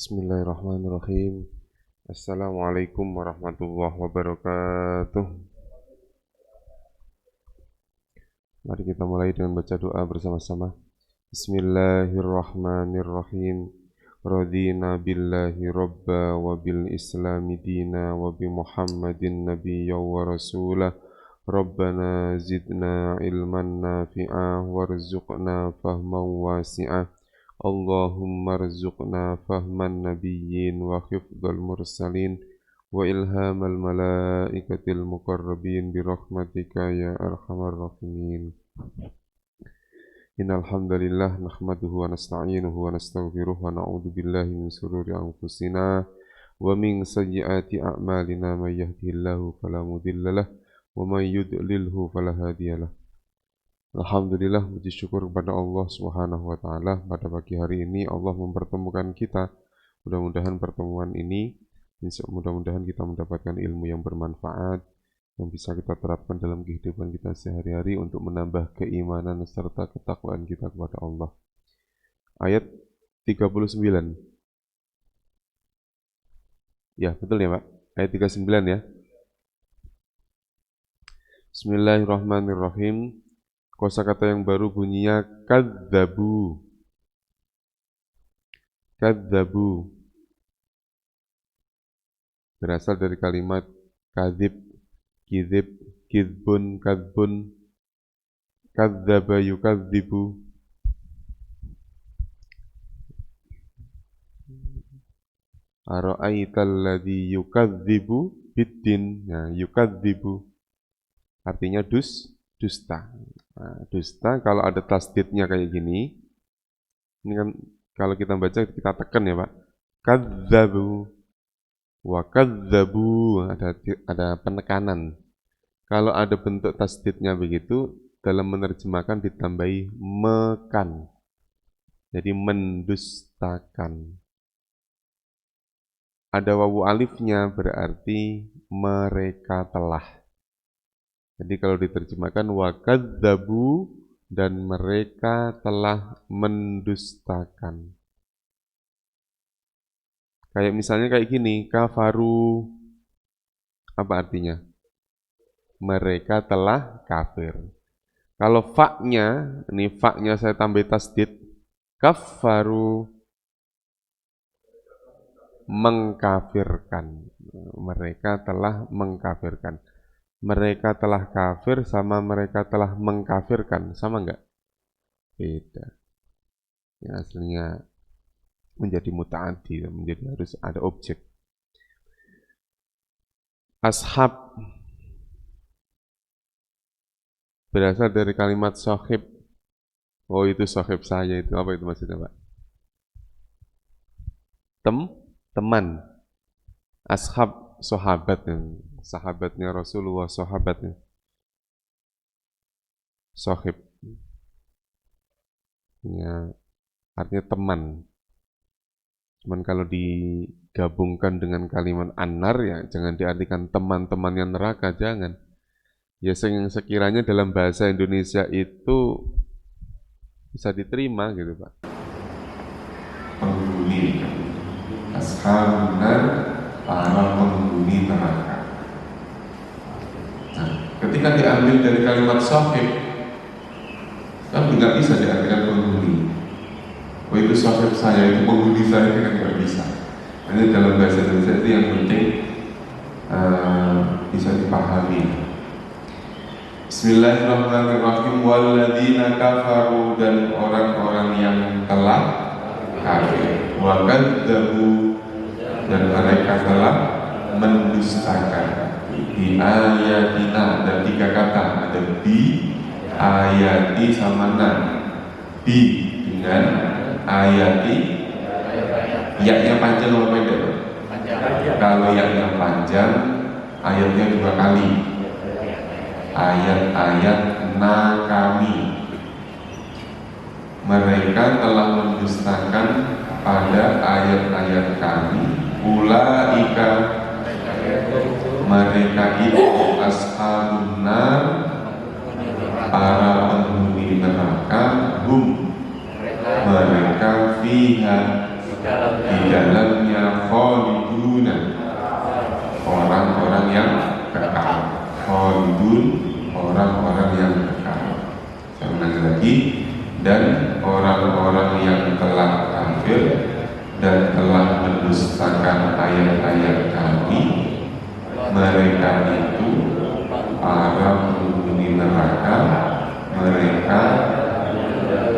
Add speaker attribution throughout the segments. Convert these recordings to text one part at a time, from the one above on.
Speaker 1: Bismillahirrahmanirrahim. Assalamualaikum warahmatullahi wabarakatuh. Mari kita mulai dengan baca doa bersama-sama. Bismillahirrahmanirrahim. Radina billahi rabba wa bil islami dina wa bi muhammadin nabiyya wa rasulah. Rabbana zidna ilman nafi'ah warzuqna fahman wasi'ah. Allahumma rzuqna fahman nabiyyin wa hifdzal mursalin wa ilhamal malaikatil muqarrabin birahmatika ya arhamar rahimin. Innal hamdalillah nahmaduhu wa nasta'inuhu wa nastaghfiruh wa na'udzu billahi min shururi anfusina wa min sayyiati a'malina may yahdihillahu fala mudilla lahu wa may yudlilhu fala hadiyalah. Alhamdulillah, puji syukur kepada Allah Subhanahu wa taala. Pada pagi hari ini Allah mempertemukan kita. Mudah-mudahan pertemuan ini mudah-mudahan kita mendapatkan ilmu yang bermanfaat yang bisa kita terapkan dalam kehidupan kita sehari-hari untuk menambah keimanan serta ketakwaan kita kepada Allah. Ayat 39. Ya, betul ya, Pak? Ayat 39 ya. Bismillahirrahmanirrahim. Kosakata yang baru bunyinya kadzabu. Kadzabu berasal dari kalimat kadzib, kidzib, kidzbun, kadzbun, kadzdzaba yukadzibu. Ara'aital ladzi yukadzibu biddin. Nah, yukadzibu artinya dusta. Nah, dusta kalau ada tasdidnya kayak gini, ini kan kalau kita baca kita tekan ya Pak. Kadzabu wa kadzabu, ada penekanan. Kalau ada bentuk tasdidnya begitu, dalam menerjemahkan ditambahi mekan. Jadi mendustakan. Ada wawu alifnya berarti mereka telah. Jadi kalau diterjemahkan wa kadzabu dan mereka telah mendustakan. Kayak misalnya kayak gini, kafaru. Apa artinya? Mereka telah kafir. Kalau fa-nya, ini fa-nya saya tambah tasdid, kafaru, mengkafirkan. Mereka telah mengkafirkan. Mereka telah kafir sama mereka telah mengkafirkan, sama enggak? Beda. Yang aslinya menjadi muta'addi, menjadi harus ada objek. Ashab berasal dari kalimat sohib. Oh, itu sohib saya itu. Apa itu maksudnya, Pak? Teman. Ashab, sahabat, sahabatnya Rasulullah, sahabatnya. Sohib. Ya, artinya teman. Cuman kalau digabungkan dengan kalimat annar ya jangan diartikan teman-temannya neraka, jangan. Ya yang sekiranya dalam bahasa Indonesia itu bisa diterima gitu Pak. Penghuni ashabun para penghuni neraka. Nah, ketika diambil dari kalimat sohib kan nggak bisa diartikan penghuni. Oh itu sohib saya, itu penghuni saya, kan nggak bisa. Ini dalam bahasa Indonesia itu yang penting bisa dipahami. Bismillahirrahmanirrahim. Walladzina kafaru, dan orang-orang yang telah kafir. Wa kadzabu, dan mereka telah mendustakan. Di ayatina ada 3 kata, ada bi, ayati sama na. Bi dengan ayati, ya-nya panjang atau pendek? Kalau ya-nya panjang, ayatnya 2 kali. Ayat-ayat na kami. Mereka telah mendustakan pada ayat-ayat kami. Ulaika, mereka itu ashabun nar, para penghuni neraka. Hum, mereka fiha, di dalam yang kekal. Khalidun, orang-orang yang kekal. Saya ulangi lagi, dan orang-orang yang telah kafir dan telah mendustakan ayat-ayat Kami, mereka itu para penghuni neraka, mereka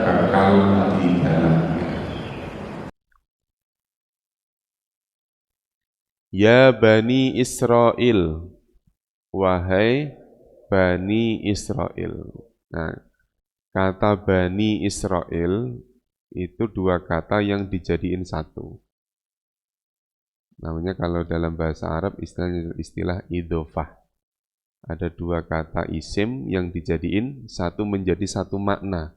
Speaker 1: kekal di dalamnya. Ya Bani Israel, wahai Bani Israel. Nah, kata Bani Israel itu dua kata yang dijadiin satu. Namanya kalau dalam bahasa Arab istilah idhofah. Ada dua kata isim yang dijadiin satu menjadi satu makna.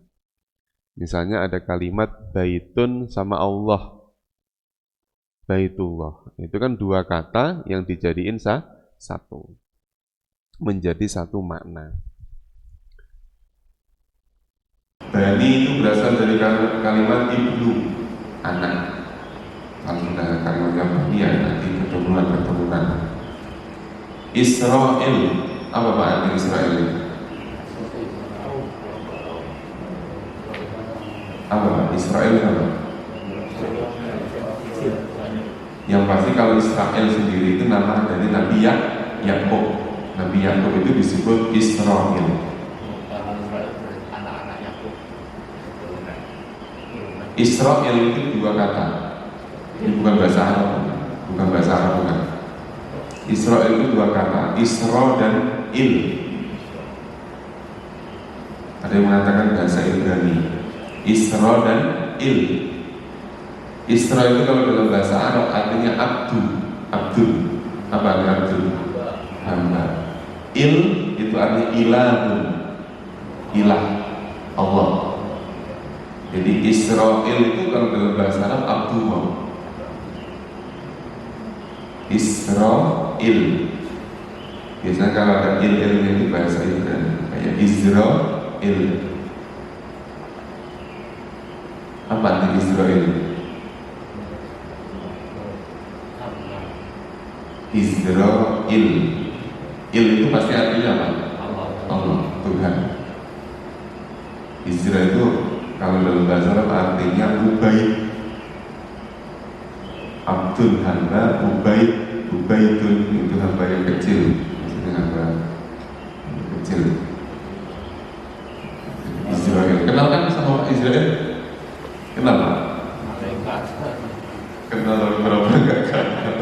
Speaker 1: Misalnya ada kalimat baitun sama Allah. Baitullah. Itu kan dua kata yang dijadiin satu. Menjadi satu makna. Bani itu berasal dari kalimat ibnu, anak. Kalau sudah kalimatnya bani ya nanti keturunan. Israel, apa Pak arti Israel? Apa Pak? Israel apa? Yang pasti kalau Israel sendiri itu nama dari Nabi Yakub. Nabi Yakub itu disebut Israel. Israel itu dua kata. Ini bukan bahasa Arab, bukan bahasa Arab bukan. Israel itu dua kata, Isra dan Il. Ada yang mengatakan bahasa Ibrani. Isra dan Il. Isra itu kalau dalam bahasa Arab artinya abdu. Apa artinya abdu? Hamba. Il itu artinya ilahun, ilah, Allah. Jadi Israel itu kalau dalam bahasa Arab Abdullah. Israel. Biasanya kalau ada il-ilnya itu bahasa Ibrani, kayak Israel. Apa arti Israel? Israel. Il itu pasti artinya apa? Allah, Tuhan. Israel itu kalau dalam bahasa Arab artinya ubaid. Abdul hamba, ubaidun itu hamba yang kecil. Maksudnya hamba yang kecil. Israel. Kenal kan sama Israel? Kenal Pak? Kenal berapa enggak kenal?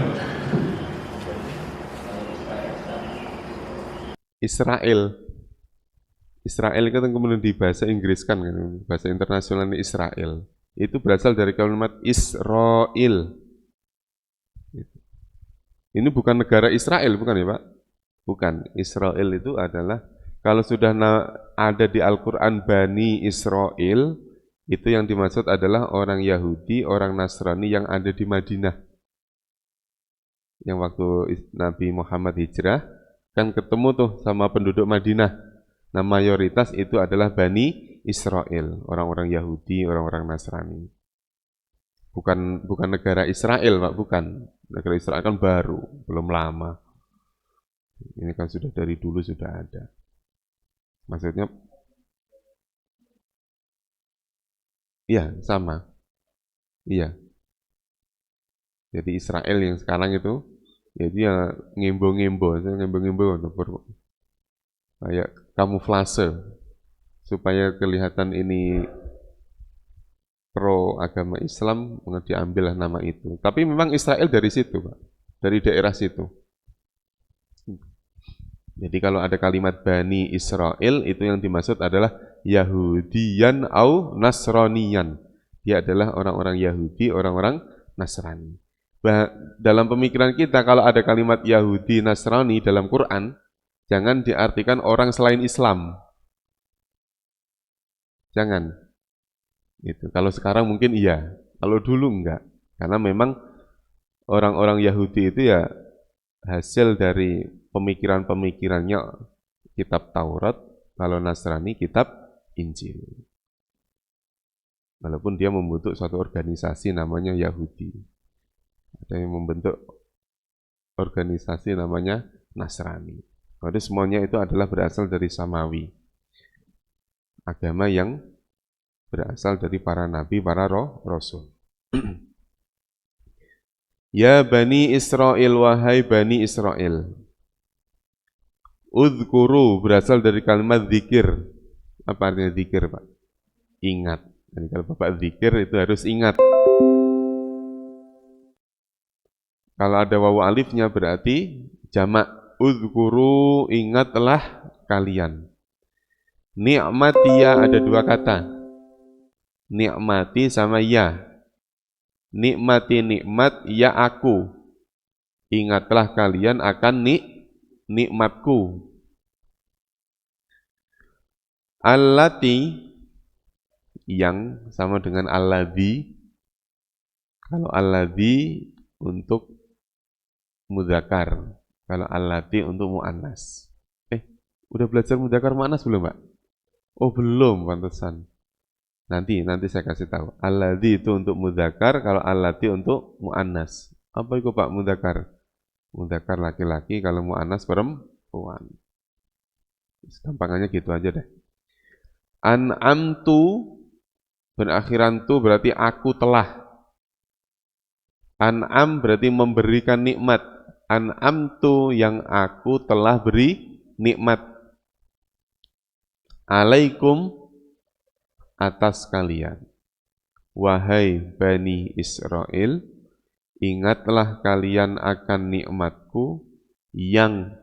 Speaker 1: Israel kan kemudian di bahasa Inggris kan, bahasa internasional ini Israel. Itu berasal dari kalimat Israel. Ini bukan negara Israel, bukan ya Pak? Bukan. Israel itu adalah, kalau sudah ada di Al-Quran Bani Israel, itu yang dimaksud adalah orang Yahudi, orang Nasrani yang ada di Madinah. Yang waktu Nabi Muhammad hijrah, kan ketemu tuh sama penduduk Madinah. Nah mayoritas itu adalah Bani Israel, orang-orang Yahudi, orang-orang Nasrani. Bukan negara Israel Pak, bukan. Negara Israel kan baru, belum lama. Ini kan sudah dari dulu sudah ada. Maksudnya, iya sama. Iya. Jadi Israel yang sekarang itu, ya dia ngembo-ngembo kayak kamuflase supaya kelihatan ini pro agama Islam, diambillah nama itu. Tapi memang Israel dari situ, Pak. Dari daerah situ. Jadi kalau ada kalimat Bani Israel, itu yang dimaksud adalah Yahudiyan au Nasraniyan. Dia adalah orang-orang Yahudi, orang-orang Nasrani. Dalam pemikiran kita, kalau ada kalimat Yahudi, Nasrani dalam Quran, jangan diartikan orang selain Islam. Jangan. Itu. Kalau sekarang mungkin iya, kalau dulu enggak. Karena memang orang-orang Yahudi itu ya hasil dari pemikiran-pemikirannya kitab Taurat, kalau Nasrani kitab Injil. Walaupun dia membentuk suatu organisasi namanya Yahudi. Ada yang membentuk organisasi namanya Nasrani. Jadi semuanya itu adalah berasal dari Samawi. Agama yang berasal dari para nabi, para rasul. Ya Bani Israel, wahai Bani Israel. Udhkuru berasal dari kalimat zikir. Apa artinya zikir, Pak? Ingat. Jadi kalau Bapak zikir itu harus ingat. Kalau ada wawu alifnya berarti jamak. Udhkuru, ingatlah kalian. Ni'matiya ada dua kata. Ni'mati sama ya. Nikmati nikmat, ya aku. Ingatlah kalian akan nikmatku. Allati yang sama dengan alladzi. Kalau alladzi untuk mudzakkar, kalau allati untuk muannas. Udah belajar mudzakkar muannas belum, Pak? Oh, belum, pantesan. Nanti saya kasih tahu. Alladzi itu untuk mudzakkar, kalau allati untuk muannas. Apa itu, Pak, mudzakkar? Mudzakkar laki-laki, kalau muannas perempuan. Gampangannya gitu aja deh. An'amtu berakhiran tu berarti aku telah. An'am berarti memberikan nikmat. An'amtu yang aku telah beri nikmat. Alaikum atas kalian. Wahai Bani Israel, ingatlah kalian akan nikmatku yang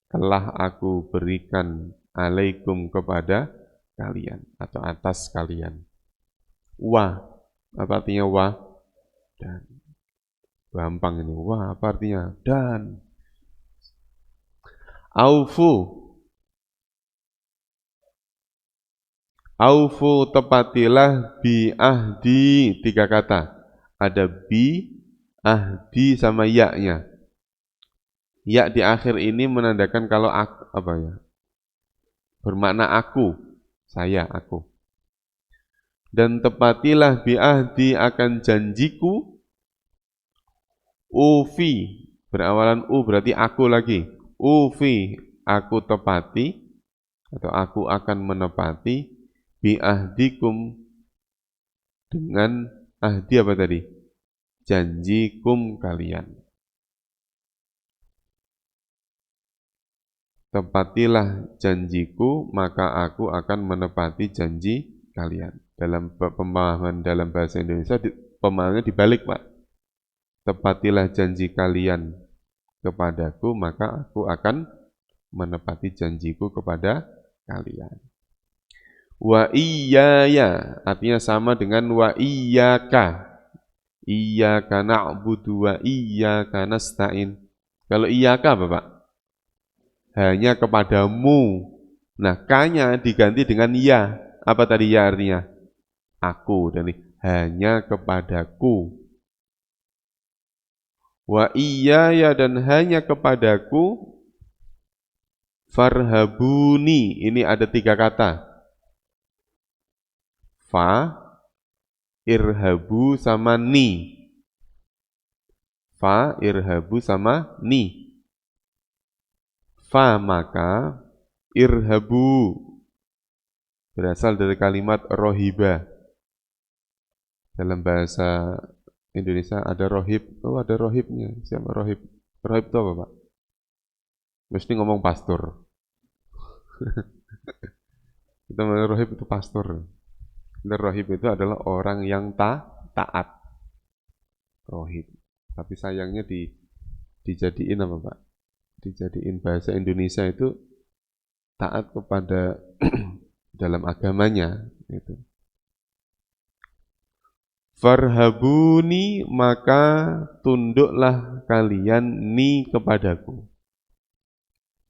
Speaker 1: telah aku berikan alaikum kepada kalian atau atas kalian. Wa, apa artinya wa? Dan. Gampang ini. Wa, apa artinya? Dan. Aufu. Aufu, tepatilah bi ahdi, tiga kata. Ada bi, ahdi sama ya-nya. Ya di akhir ini menandakan kalau aku, apa ya? Bermakna aku, saya, aku. Dan tepatilah bi ahdi akan janjiku. Ufi, berawalan u berarti aku lagi. Ufi, aku tepati, atau aku akan menepati. Bi ahdikum, dengan ahdi apa tadi? Janjikum kalian. Tepatilah janjiku, maka aku akan menepati janji kalian. Dalam pemahaman dalam bahasa Indonesia, pemahamannya dibalik, Pak. Tepatilah janji kalian kepadaku, maka aku akan menepati janjiku kepada kalian. Wa iyaya, artinya sama dengan wa iyyaka. Iyyaka na'budu wa iyyaka nasta'in. Kalau iyyaka apa, Pak? Hanya kepadamu. Nah, ka-nya diganti dengan ya. Apa tadi ya artinya? Aku. Dan hanya kepadaku. Wa iyaya, dan hanya kepadaku. Farhabuni. Ini ada tiga kata. Fa, irhabu sama ni. Fa, irhabu sama ni. Fa, maka, irhabu berasal dari kalimat rohiba. Dalam bahasa Indonesia ada rohib. Oh, ada rohibnya. Siapa rohib? Rohib itu apa, Pak? Mesti ngomong pastor. Kita mengenai rohib itu pastor. Dan rohib itu adalah orang yang taat. Rohib. Tapi sayangnya dijadiin apa, Pak? Dijadiin bahasa Indonesia itu taat kepada dalam agamanya. Gitu. Farhabuni, maka tunduklah kalian ni kepadaku.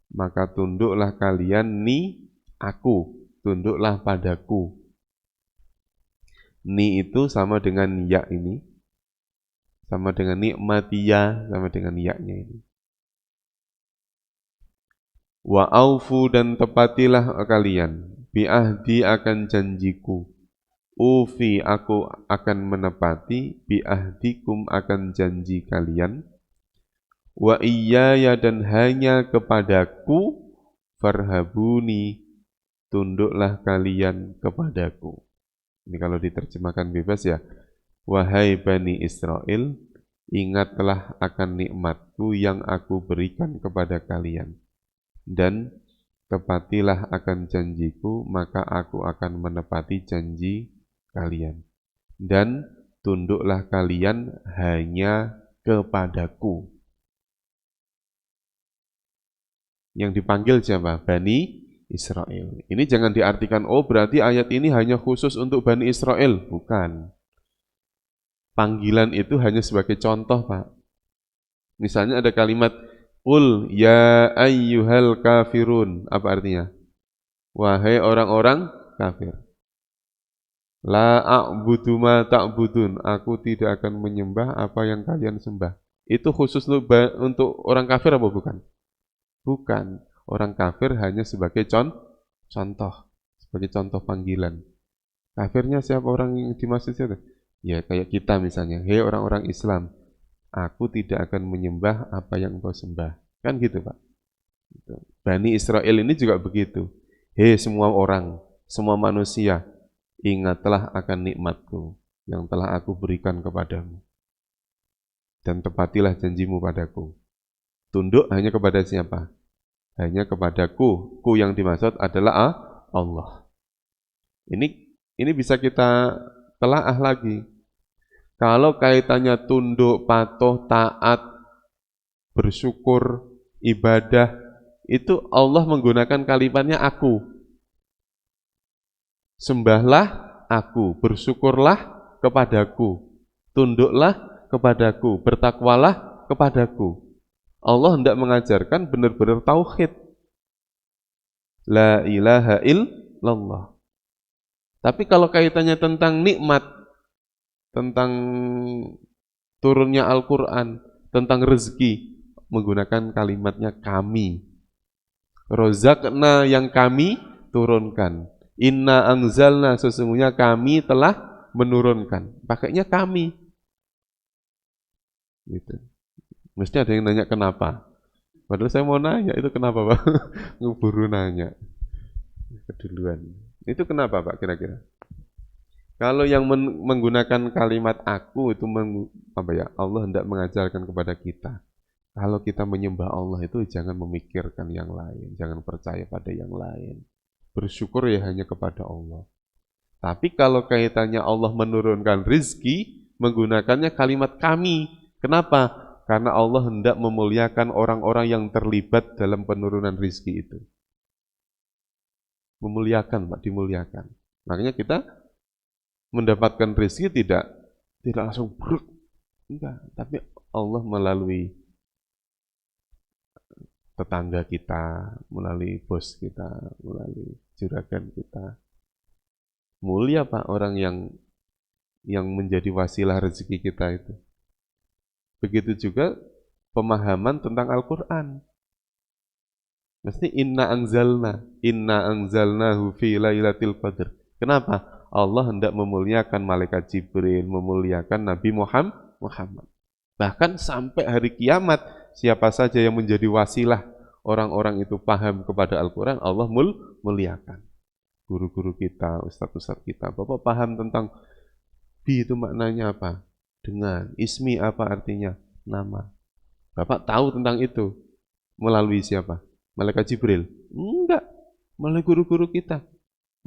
Speaker 1: Maka tunduklah kalian ni aku. Tunduklah padaku. Ni itu sama dengan ya ini. Sama dengan nikmatiyah, sama dengan ya-nya ini. Wa aufu, dan tepatilah kalian. Bi ahdi, akan janjiku. Ufi, aku akan menepati. Bi ahdikum, akan janji kalian. wa iyaya dan hanya kepadaku farhabuni tunduklah kalian kepadaku. Ini kalau diterjemahkan bebas ya, wahai Bani Israel, ingatlah akan nikmatku yang aku berikan kepada kalian, dan tepatilah akan janjiku, maka aku akan menepati janji kalian. Dan tunduklah kalian hanya kepadaku. Yang dipanggil siapa? Bani Israel. Ini jangan diartikan, oh berarti ayat ini hanya khusus untuk Bani Israel. Bukan. Panggilan itu hanya sebagai contoh, Pak. Misalnya ada kalimat, Qul ya ayyuhal kafirun. Apa artinya? Wahai orang-orang kafir. La a'budu ma ta'budun. Aku tidak akan menyembah apa yang kalian sembah. Itu khusus untuk orang kafir apa bukan? Bukan. Orang kafir hanya sebagai contoh. Sebagai contoh panggilan. Kafirnya siapa orang yang dimaksud siapa? Ya kayak kita misalnya. Hei orang-orang Islam. Aku tidak akan menyembah apa yang engkau sembah. Kan gitu Pak. Bani Israel ini juga begitu. Hei semua orang, semua manusia, ingatlah akan nikmatku yang telah aku berikan kepadamu. Dan tepatilah janjimu padaku. Tunduk hanya kepada siapa? Hanya kepadaku. Ku yang dimaksud adalah Allah. Ini bisa kita telaah lagi. Kalau kaitannya tunduk, patuh, taat, bersyukur, ibadah, itu Allah menggunakan kalimatnya aku. Sembahlah aku, bersyukurlah kepadaku, tunduklah kepadaku, bertakwalah kepadaku. Allah hendak mengajarkan benar-benar tauhid. La ilaha illallah. Tapi kalau kaitannya tentang nikmat, tentang turunnya Al-Quran, tentang rezeki, menggunakan kalimatnya kami. Rozakna yang kami turunkan. Inna anzalna sesungguhnya kami telah menurunkan. Pakainya kami. Gitu. Mesti ada yang nanya kenapa. Padahal saya mau nanya itu kenapa Pak? Ngeburu nanya. Keduluan. Itu kenapa Pak kira-kira? Kalau yang menggunakan kalimat aku itu Allah hendak mengajarkan kepada kita. Kalau kita menyembah Allah itu jangan memikirkan yang lain, jangan percaya pada yang lain. Bersyukur ya hanya kepada Allah. Tapi kalau kaitannya Allah menurunkan rizki, menggunakannya kalimat kami. Kenapa? Karena Allah hendak memuliakan orang-orang yang terlibat dalam penurunan rizki itu. Memuliakan, Pak, dimuliakan. Makanya kita mendapatkan rezeki tidak langsung brut, enggak, tapi Allah melalui tetangga kita, melalui bos kita, melalui juragan kita. Mulia Pak orang yang menjadi wasilah rezeki kita itu. Begitu juga pemahaman tentang Al-Qur'an. Mesti inna anzalnahu fi lailatul qadr. Kenapa? Allah hendak memuliakan malaikat Jibril, memuliakan Nabi Muhammad. Bahkan sampai hari kiamat, siapa saja yang menjadi wasilah orang-orang itu paham kepada Al-Quran, Allah muliakan. Guru-guru kita, ustadz-ustadz kita, Bapak paham tentang bi itu maknanya apa? Dengan ismi apa artinya? Nama. Bapak tahu tentang itu melalui siapa? Malaikat Jibril? Enggak, melalui guru-guru kita,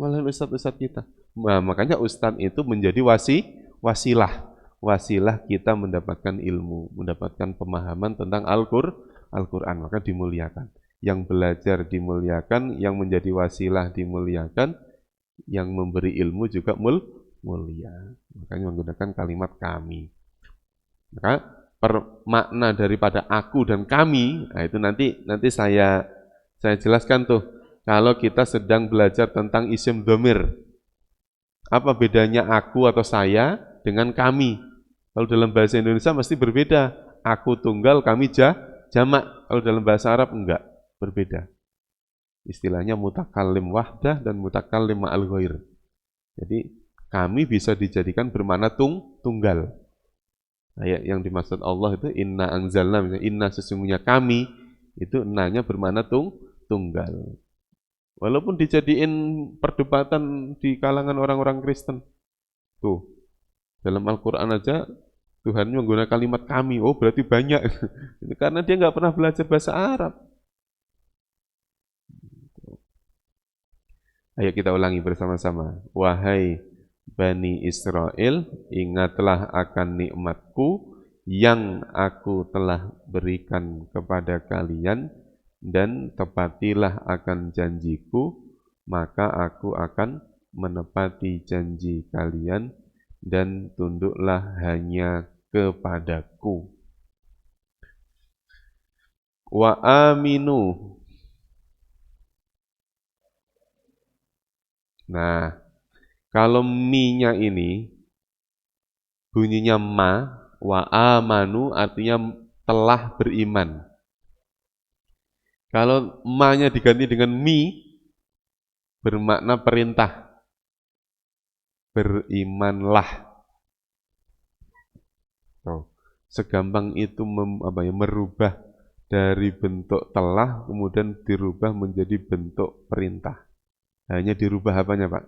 Speaker 1: melalui ustadz-ustadz kita. Nah, makanya ustadz itu menjadi wasilah kita mendapatkan ilmu, mendapatkan pemahaman tentang Al-Quran, maka dimuliakan. Yang belajar dimuliakan, yang menjadi wasilah dimuliakan, yang memberi ilmu juga mulia. Makanya menggunakan kalimat kami. Maka makna daripada aku dan kami, nah itu nanti saya jelaskan tuh. Kalau kita sedang belajar tentang isim dhamir, apa bedanya aku atau saya dengan kami? Kalau dalam bahasa Indonesia mesti berbeda. Aku tunggal, kami jamak. Kalau dalam bahasa Arab enggak, berbeda. Istilahnya mutakallim wahdah dan mutakallim ma'al ghair. Jadi kami bisa dijadikan bermakna tunggal. Ayat yang dimaksud Allah itu inna anzalna, misalnya inna sesungguhnya kami, itu nanya bermakna tunggal. Walaupun dijadiin perdebatan di kalangan orang-orang Kristen. Tuh, dalam Al-Quran aja Tuhan menggunakan kalimat kami, oh berarti banyak. Karena dia nggak pernah belajar bahasa Arab. Ayo kita ulangi bersama-sama. Wahai Bani Israel, ingatlah akan nikmatku yang aku telah berikan kepada kalian dan tepatilah akan janjiku, maka aku akan menepati janji kalian dan tunduklah hanya kepadaku. Wa aminu. Nah, kalau mi-nya ini bunyinya ma, wa amanu artinya telah beriman. Kalau ma-nya diganti dengan mi, bermakna perintah. Berimanlah. Oh, segampang itu merubah dari bentuk telah kemudian dirubah menjadi bentuk perintah. Hanya dirubah apanya, Pak?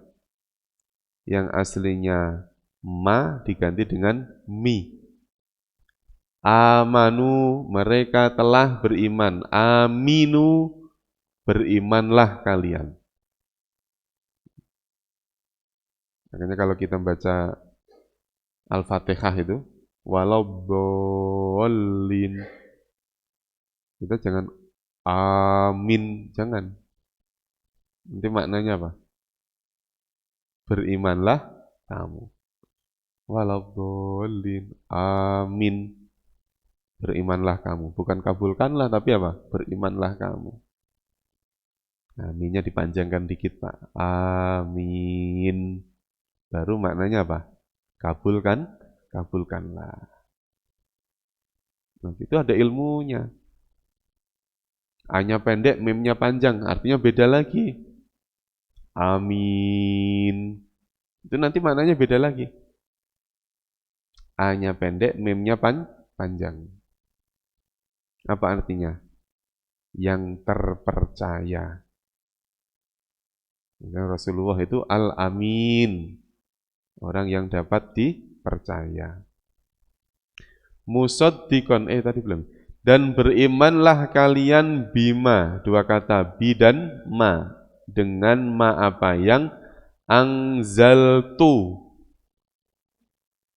Speaker 1: Yang aslinya ma diganti dengan mi. Amanu, mereka telah beriman. Aminu, berimanlah kalian. Makanya kalau kita baca Al-Fatihah itu, walau bolin, kita jangan amin, jangan. Nanti maknanya apa? Berimanlah kamu. Walau bolin, amin. Berimanlah kamu. Bukan kabulkanlah, tapi apa? Berimanlah kamu. Aminnya dipanjangkan dikit, Pak. Amin. Baru maknanya apa? Kabulkan, kabulkanlah. Nah, itu ada ilmunya. A-nya pendek, mim-nya panjang, artinya beda lagi. Amin. Itu nanti maknanya beda lagi. A-nya pendek, mim-nya panjang. Apa artinya? Yang terpercaya. Rasulullah itu al-amin. Orang yang dapat dipercaya. Musaddiqon, tadi belum. Dan berimanlah kalian bima, dua kata bi dan ma, dengan ma apa yang angzaltu,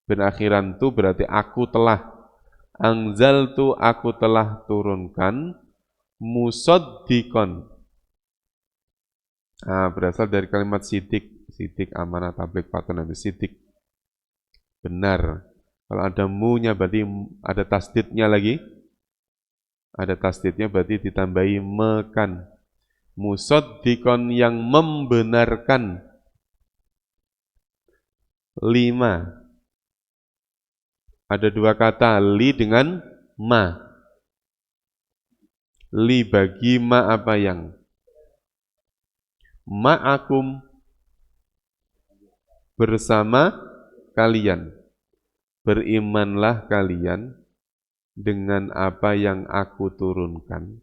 Speaker 1: berakhiran tu berarti aku telah, angzaltu aku telah turunkan, musaddiqon, berasal dari kalimat sidik, sidik amanah tabligh fatun nanti sidik, benar. Kalau ada mu-nya berarti ada tasdidnya lagi. Ada tasdidnya berarti ditambahi mekan. Musaddiqon yang membenarkan. 5. Ada dua kata, li dengan ma. Li bagi ma apa yang? Ma'akum, bersama kalian. Berimanlah kalian dengan apa yang aku turunkan,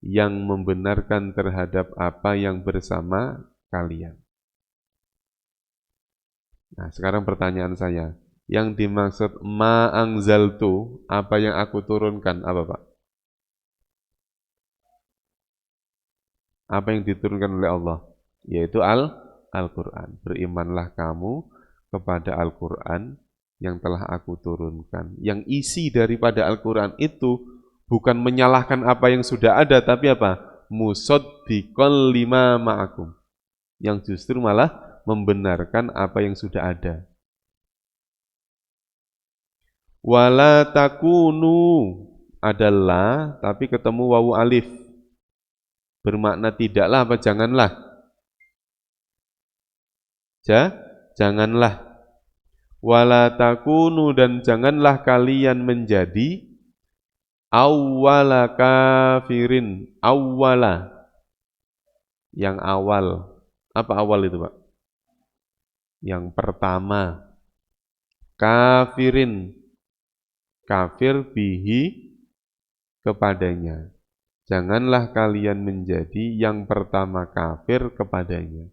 Speaker 1: yang membenarkan terhadap apa yang bersama kalian. Nah, sekarang pertanyaan saya, yang dimaksud ma'angzaltu, apa yang aku turunkan, apa Pak? Apa yang diturunkan oleh Allah? Yaitu Al-Quran. Berimanlah kamu kepada Al-Quran yang telah aku turunkan. Yang isi daripada Al-Quran itu bukan menyalahkan apa yang sudah ada, tapi apa? Musaddiqon lima ma'akum. Yang justru malah membenarkan apa yang sudah ada. Wala takunu adalah, tapi ketemu wawu alif. Bermakna tidaklah apa janganlah? Janganlah. Wala takunu dan janganlah kalian menjadi awwala kafirin, awwala yang awal. Apa awal itu, Pak? Yang pertama. Kafirin, kafir bihi kepadanya. Janganlah kalian menjadi yang pertama kafir kepadanya.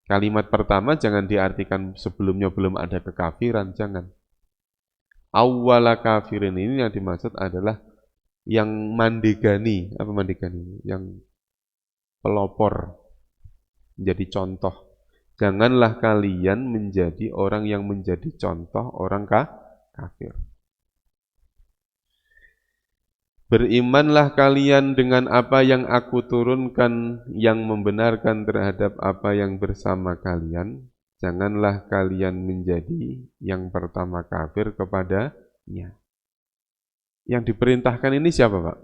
Speaker 1: Kalimat pertama jangan diartikan sebelumnya belum ada kekafiran, jangan. Awwala kafirin ini yang dimaksud adalah yang mandigani, apa mandigani? Yang pelopor, menjadi contoh. Janganlah kalian menjadi orang yang menjadi contoh orang kafir. Berimanlah kalian dengan apa yang aku turunkan yang membenarkan terhadap apa yang bersama kalian. Janganlah kalian menjadi yang pertama kafir kepadanya. Yang diperintahkan ini siapa, Pak?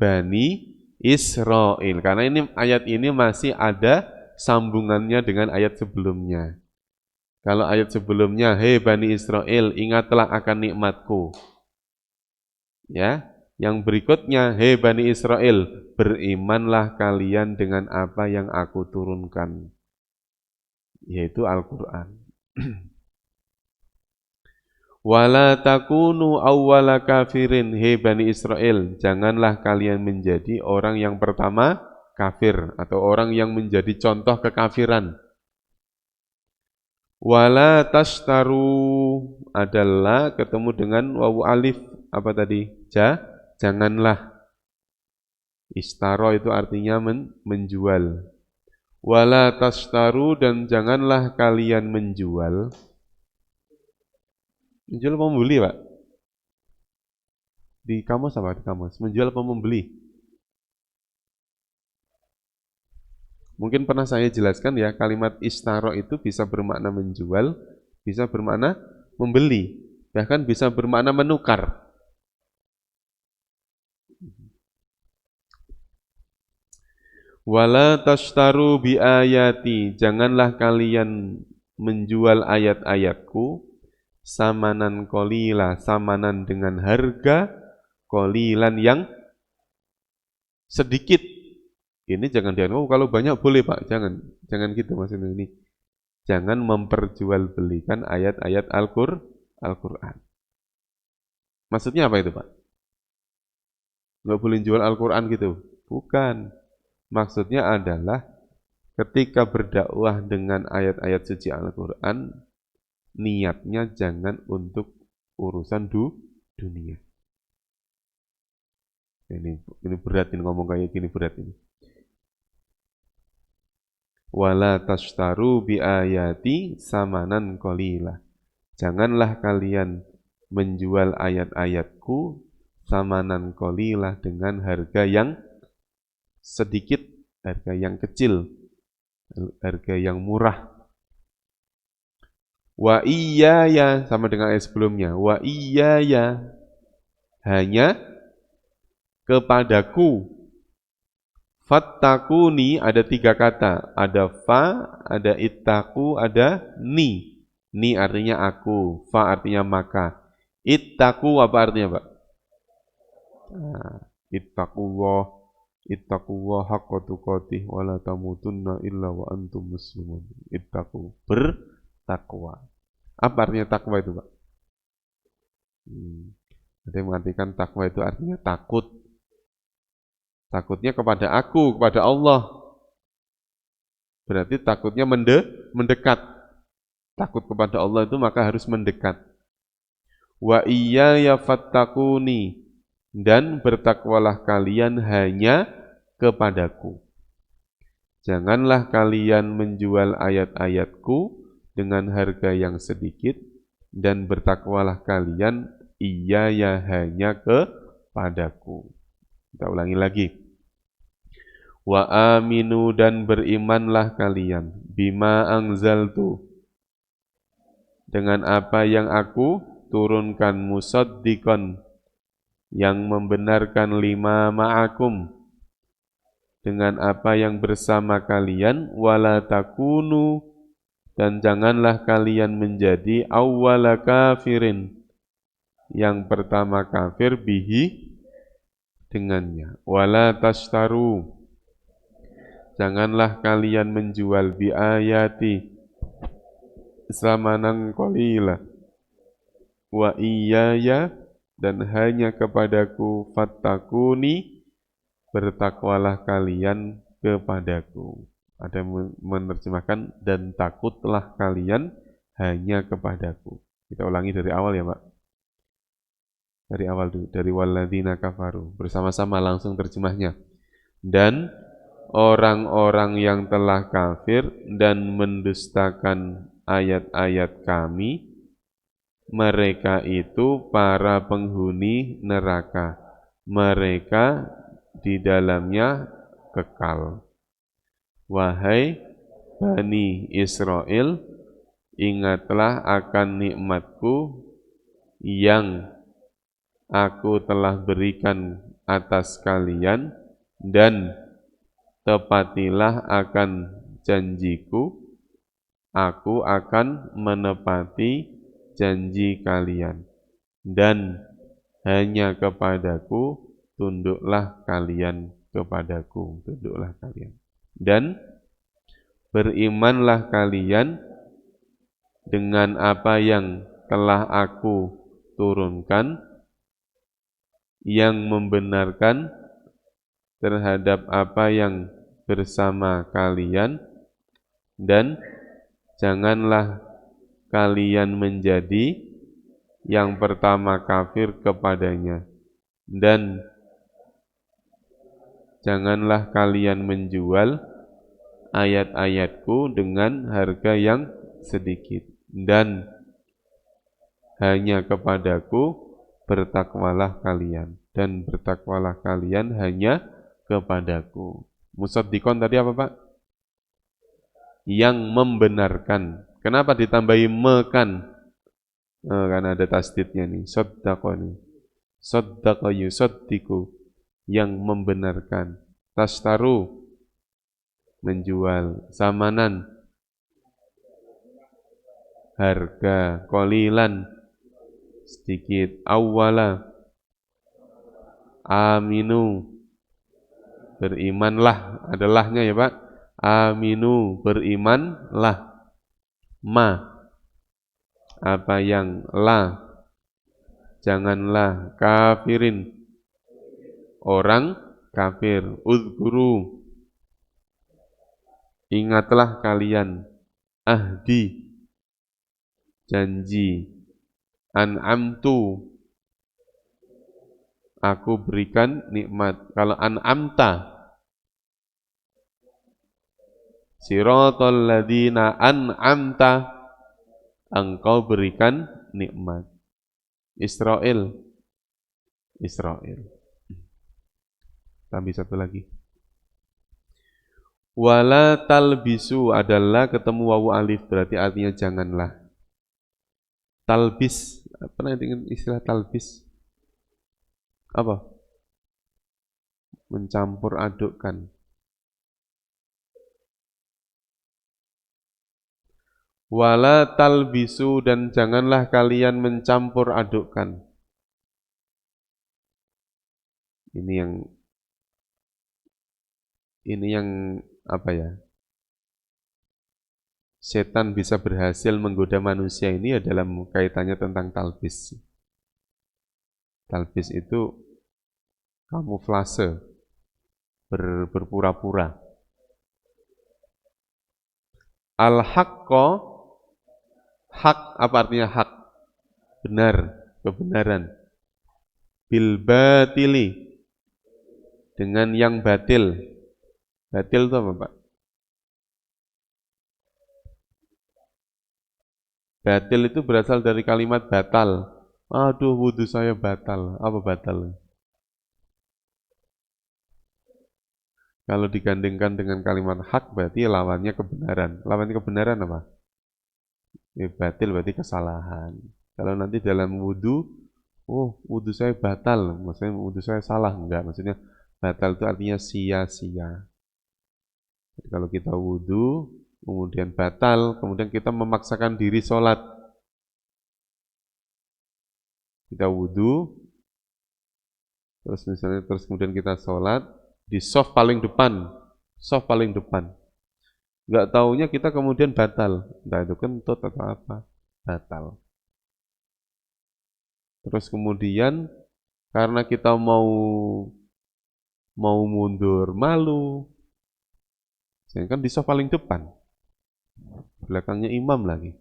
Speaker 1: Bani Israel. Karena ini ayat ini masih ada sambungannya dengan ayat sebelumnya. Kalau ayat sebelumnya, hei Bani Israel, ingatlah akan nikmatku. Ya, yang berikutnya, hei Bani Israel, berimanlah kalian dengan apa yang aku turunkan, yaitu Al-Quran. Wala takunu awwala kafirin, hei Bani Israel, janganlah kalian menjadi orang yang pertama kafir, atau orang yang menjadi contoh kekafiran. Wala tashtaru adalah ketemu dengan wawu alif, apa tadi? Janganlah. Istaro itu artinya menjual. Wala tashtaru dan janganlah kalian menjual. Menjual apa membeli, Pak? Di kamus apa? Di kamus. Menjual apa membeli? Mungkin pernah saya jelaskan ya, kalimat istaro itu bisa bermakna menjual, bisa bermakna membeli, bahkan bisa bermakna menukar. Wala tashtaru bi ayati, janganlah kalian menjual ayat-ayatku samanan kolila, samanan dengan harga kolilan yang sedikit. Ini jangan dianggap kalau banyak boleh, Pak. Jangan gitu maksudnya ini. Jangan memperjualbelikan ayat-ayat Al-Qur'an. Maksudnya apa itu, Pak? Nggak boleh jual Al-Qur'an gitu? Bukan. Maksudnya adalah ketika berdakwah dengan ayat-ayat suci Al-Qur'an, niatnya jangan untuk urusan dunia. Ini berat ini ngomong kayak gini berat ini. Wala tashtaru bi ayati samanan qalila. Janganlah kalian menjual ayat-ayatku samanan qalilah dengan harga yang sedikit, harga yang kecil, harga yang murah. Wa iyaya sama dengan ayat sebelumnya. Wa iyaya hanya kepadaku. Fattakuni ada 3 kata, ada fa, ada ittaku, ada ni. Ni artinya aku, fa artinya maka. Ittaku apa artinya, Pak? Nah, ittaqullah haqqa tuqatih wa la tamutunna illa wa antum muslimun. Ittaqu, bertakwa. Apa artinya takwa itu, Pak? Ada yang mengartikan takwa itu artinya takut. Takutnya kepada aku, kepada Allah. Berarti takutnya mendekat. Takut kepada Allah itu maka harus mendekat. Wa iyaya fattakuni, dan bertakwalah kalian hanya kepadaku. Janganlah kalian menjual ayat-ayatku dengan harga yang sedikit, dan bertakwalah kalian iyaya hanya kepadaku. Kita ulangi lagi. Wa aminu dan berimanlah kalian bima anzaltu dengan apa yang aku turunkan musaddiqan yang membenarkan lima ma'akum dengan apa yang bersama kalian wala takunu dan janganlah kalian menjadi awwala kafirin yang pertama kafir bihi dengannya wala tashtaru janganlah kalian menjual biayati samanan qalila wa iyaya, dan hanya kepadaku, fattakuni, bertakwalah kalian kepadaku. Ada yang menerjemahkan, dan takutlah kalian hanya kepadaku. Kita ulangi dari awal ya Pak. Dari awal dulu, dari walladzina kafaru. Bersama-sama langsung terjemahnya. Dan orang-orang yang telah kafir dan mendustakan ayat-ayat kami, mereka itu para penghuni neraka. Mereka di dalamnya kekal. Wahai Bani Israel, ingatlah akan nikmatku yang aku telah berikan atas kalian, dan tepatilah akan janjiku, aku akan menepati janji kalian, dan hanya kepadaku tunduklah kalian kepadaku, tunduklah kalian. Dan berimanlah kalian dengan apa yang telah aku turunkan, yang membenarkan terhadap apa yang bersama kalian, dan janganlah kalian menjadi yang pertama kafir kepadanya, dan janganlah kalian menjual ayat-ayatku dengan harga yang sedikit, dan hanya kepadaku bertakwalah kalian, dan bertakwalah kalian hanya kepadaku. Musaddiqon tadi apa Pak? Yang membenarkan. Kenapa ditambahi mekan? Karena ada tasdidnya nih. Saddaqoni. Saddaqa yusaddiqu. Yang membenarkan. Tastaru. Menjual. Samanan. Harga. Qalilan. Sedikit. Awwala. Aminu. Berimanlah. Ada lahnya ya Pak. Aminu. Berimanlah. Ma. Apa yang la. Janganlah kafirin. Orang kafir. Udhkuru. Ingatlah kalian. Ahdi. Janji. An'amtu. Aku berikan nikmat. Kalau an'amta, siratal ladzina an'amta, engkau berikan nikmat. Israel. Israel. Tambah satu lagi. Wala talbisu adalah ketemu wawu alif, berarti artinya janganlah. Talbis, pernah dengar istilah talbis? Apa? Mencampur adukkan. Wala talbisu, dan janganlah kalian mencampur adukkan. Ini yang apa ya? Setan bisa berhasil menggoda manusia ini ya dalam kaitannya tentang talbis. Talbis itu kamuflase, berpura-pura. Al-haqqo, hak apa artinya hak? Benar, kebenaran. Bil batili, dengan yang batil. Batil itu apa Pak? Batil itu berasal dari kalimat batal. Aduh, wudhu saya batal. Apa batal? Kalau digandingkan dengan kalimat hak, berarti lawannya kebenaran. Lawannya kebenaran apa? Batil berarti kesalahan. Kalau nanti dalam wudhu, oh wudhu saya batal, maksudnya wudhu saya salah, enggak. Maksudnya batal itu artinya sia-sia. Jadi kalau kita wudhu, kemudian batal, kemudian kita memaksakan diri sholat. Kita wudhu, terus misalnya kemudian kita sholat, di soft paling depan, nggak taunya kita kemudian batal, entah itu kentut atau apa, batal. Terus kemudian karena kita mau mundur malu, saya kan di soft paling depan, belakangnya imam lagi.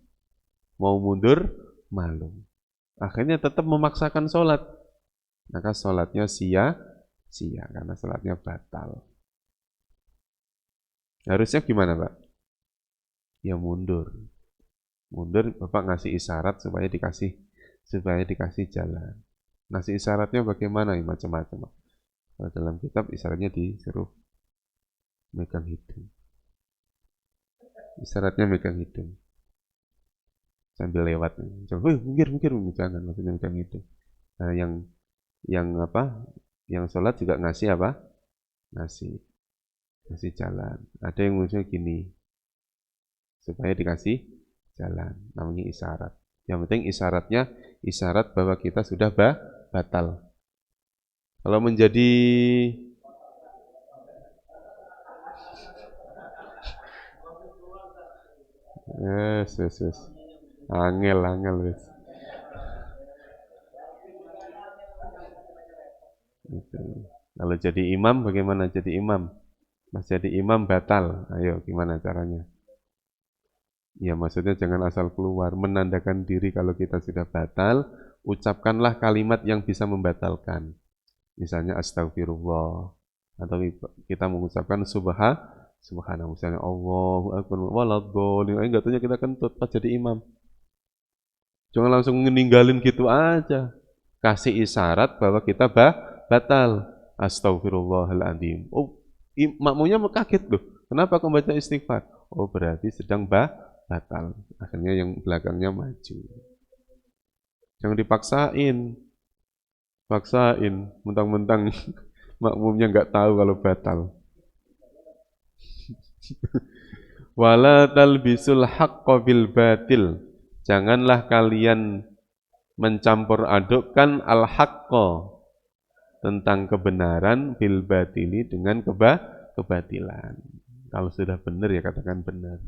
Speaker 1: Mau mundur malu. Akhirnya tetap memaksakan sholat. Maka sholatnya sia-sia karena sholatnya batal. Harusnya gimana, Pak? Ya mundur. Mundur, Bapak ngasih isyarat supaya dikasih jalan. Ngasih isyaratnya bagaimana? Ya, macam-macam. Kalau dalam kitab isyaratnya disuruh megang hidung. Isyaratnya megang hidung. Sambil lewat. Coba, mikir, jangan maksudnya megang hidung. Nah, yang apa? Yang sholat juga ngasih apa? Ngasih jalan. Ada yang muncul gini, supaya dikasih jalan. Namanya isyarat. Yang penting isyaratnya isyarat bahwa kita sudah batal. Kalau menjadi yes. Angel wes. Gitu. Kalau jadi imam bagaimana jadi imam? Mas jadi imam batal. Ayo gimana caranya? Ya maksudnya jangan asal keluar, menandakan diri kalau kita sudah batal, ucapkanlah kalimat yang bisa membatalkan. Misalnya astagfirullah, atau kita mengucapkan subhanallah, misalnya Allahu akbar waladhdallin. Enggak tahunya kita kentut pas jadi imam. Jangan langsung meninggalin gitu aja. Kasih isyarat bahwa kita batal. Astagfirullahaladzim. Oh, makmunya kaget loh. Kenapa kau baca istighfar? Oh, berarti sedang batal. Akhirnya yang belakangnya maju. Jangan paksain, mentang-mentang makmumnya nggak tahu kalau batal. Wala talbisul haqqo bil batil. Janganlah kalian mencampur adukkan al-haqqo tentang kebenaran bil batili dengan kebatilan. Kalau sudah benar ya katakan benar.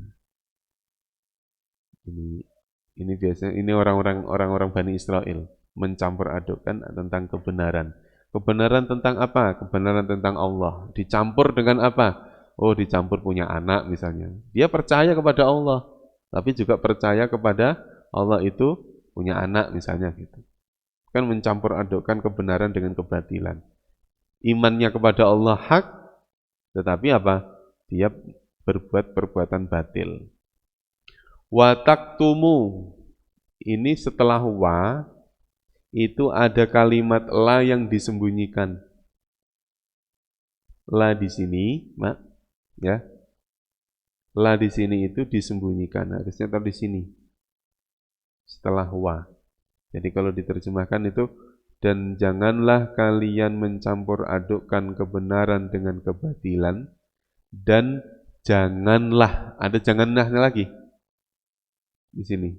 Speaker 1: Ini biasanya ini orang-orang Bani Israel mencampur adukkan tentang kebenaran. Kebenaran tentang apa? Kebenaran tentang Allah. Dicampur dengan apa? Oh, dicampur punya anak misalnya. Dia percaya kepada Allah, tapi juga percaya kepada Allah itu punya anak misalnya gitu. Kan mencampur adukkan kebenaran dengan kebatilan. Imannya kepada Allah hak, tetapi apa? Dia berbuat perbuatan batil. Wa taktumu, ini setelah wa itu ada kalimat la yang disembunyikan. La di sini, Mak, ya. La di sini itu disembunyikan, harusnya taruh di sini. Setelah wa. Jadi kalau diterjemahkan itu, dan janganlah kalian mencampur adukkan kebenaran dengan kebatilan, dan janganlah, ada janganlahnya lagi di sini.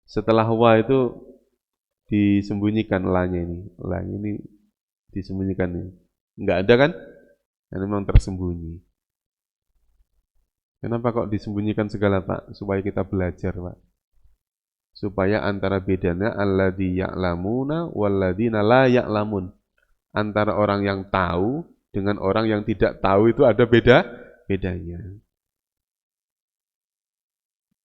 Speaker 1: Setelah wa itu disembunyikan la-nya ini. La-nya ini disembunyikan ini. Enggak ada kan? Karena memang tersembunyi. Kenapa kok disembunyikan segala, Pak? Supaya kita belajar, Pak. Supaya antara bedanya alladzi ya'lamuna walladzina la ya'lamun. Antara orang yang tahu dengan orang yang tidak tahu itu ada bedanya.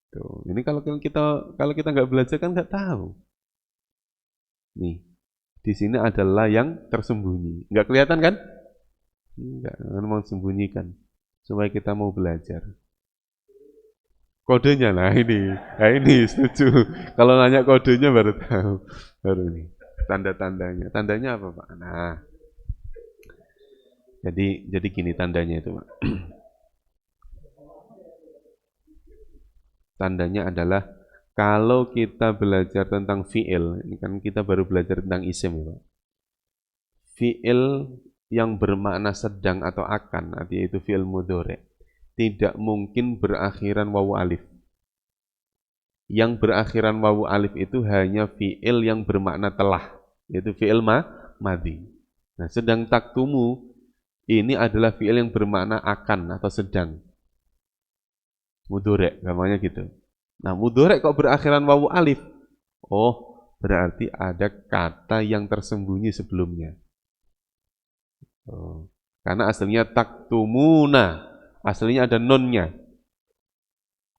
Speaker 1: Tuh, ini kalau kita nggak belajar kan nggak tahu. Nih, di sini adalah yang tersembunyi. Nggak kelihatan kan? Enggak, memang sembunyikan supaya kita mau belajar. Kodenya nah ini setuju. Kalau nanya kodenya baru tahu, baru ini tanda-tandanya. Tandanya apa Pak? Nah, jadi gini tandanya itu Pak. Tandanya adalah kalau kita belajar tentang fi'il, ini kan kita baru belajar tentang isim ya Pak. Fi'il yang bermakna sedang atau akan, artinya itu fi'il mudhari'. Tidak mungkin berakhiran wawu alif. Yang berakhiran wawu alif itu hanya fi'il yang bermakna telah, yaitu fi'il madhi. Nah, sedang taktumu ini adalah fi'il yang bermakna akan atau sedang. Mudhari', namanya gitu. Nah, mudhari' kok berakhiran wawu alif? Oh, Berarti ada kata yang tersembunyi sebelumnya. Karena aslinya taktumuna, aslinya ada nunnya.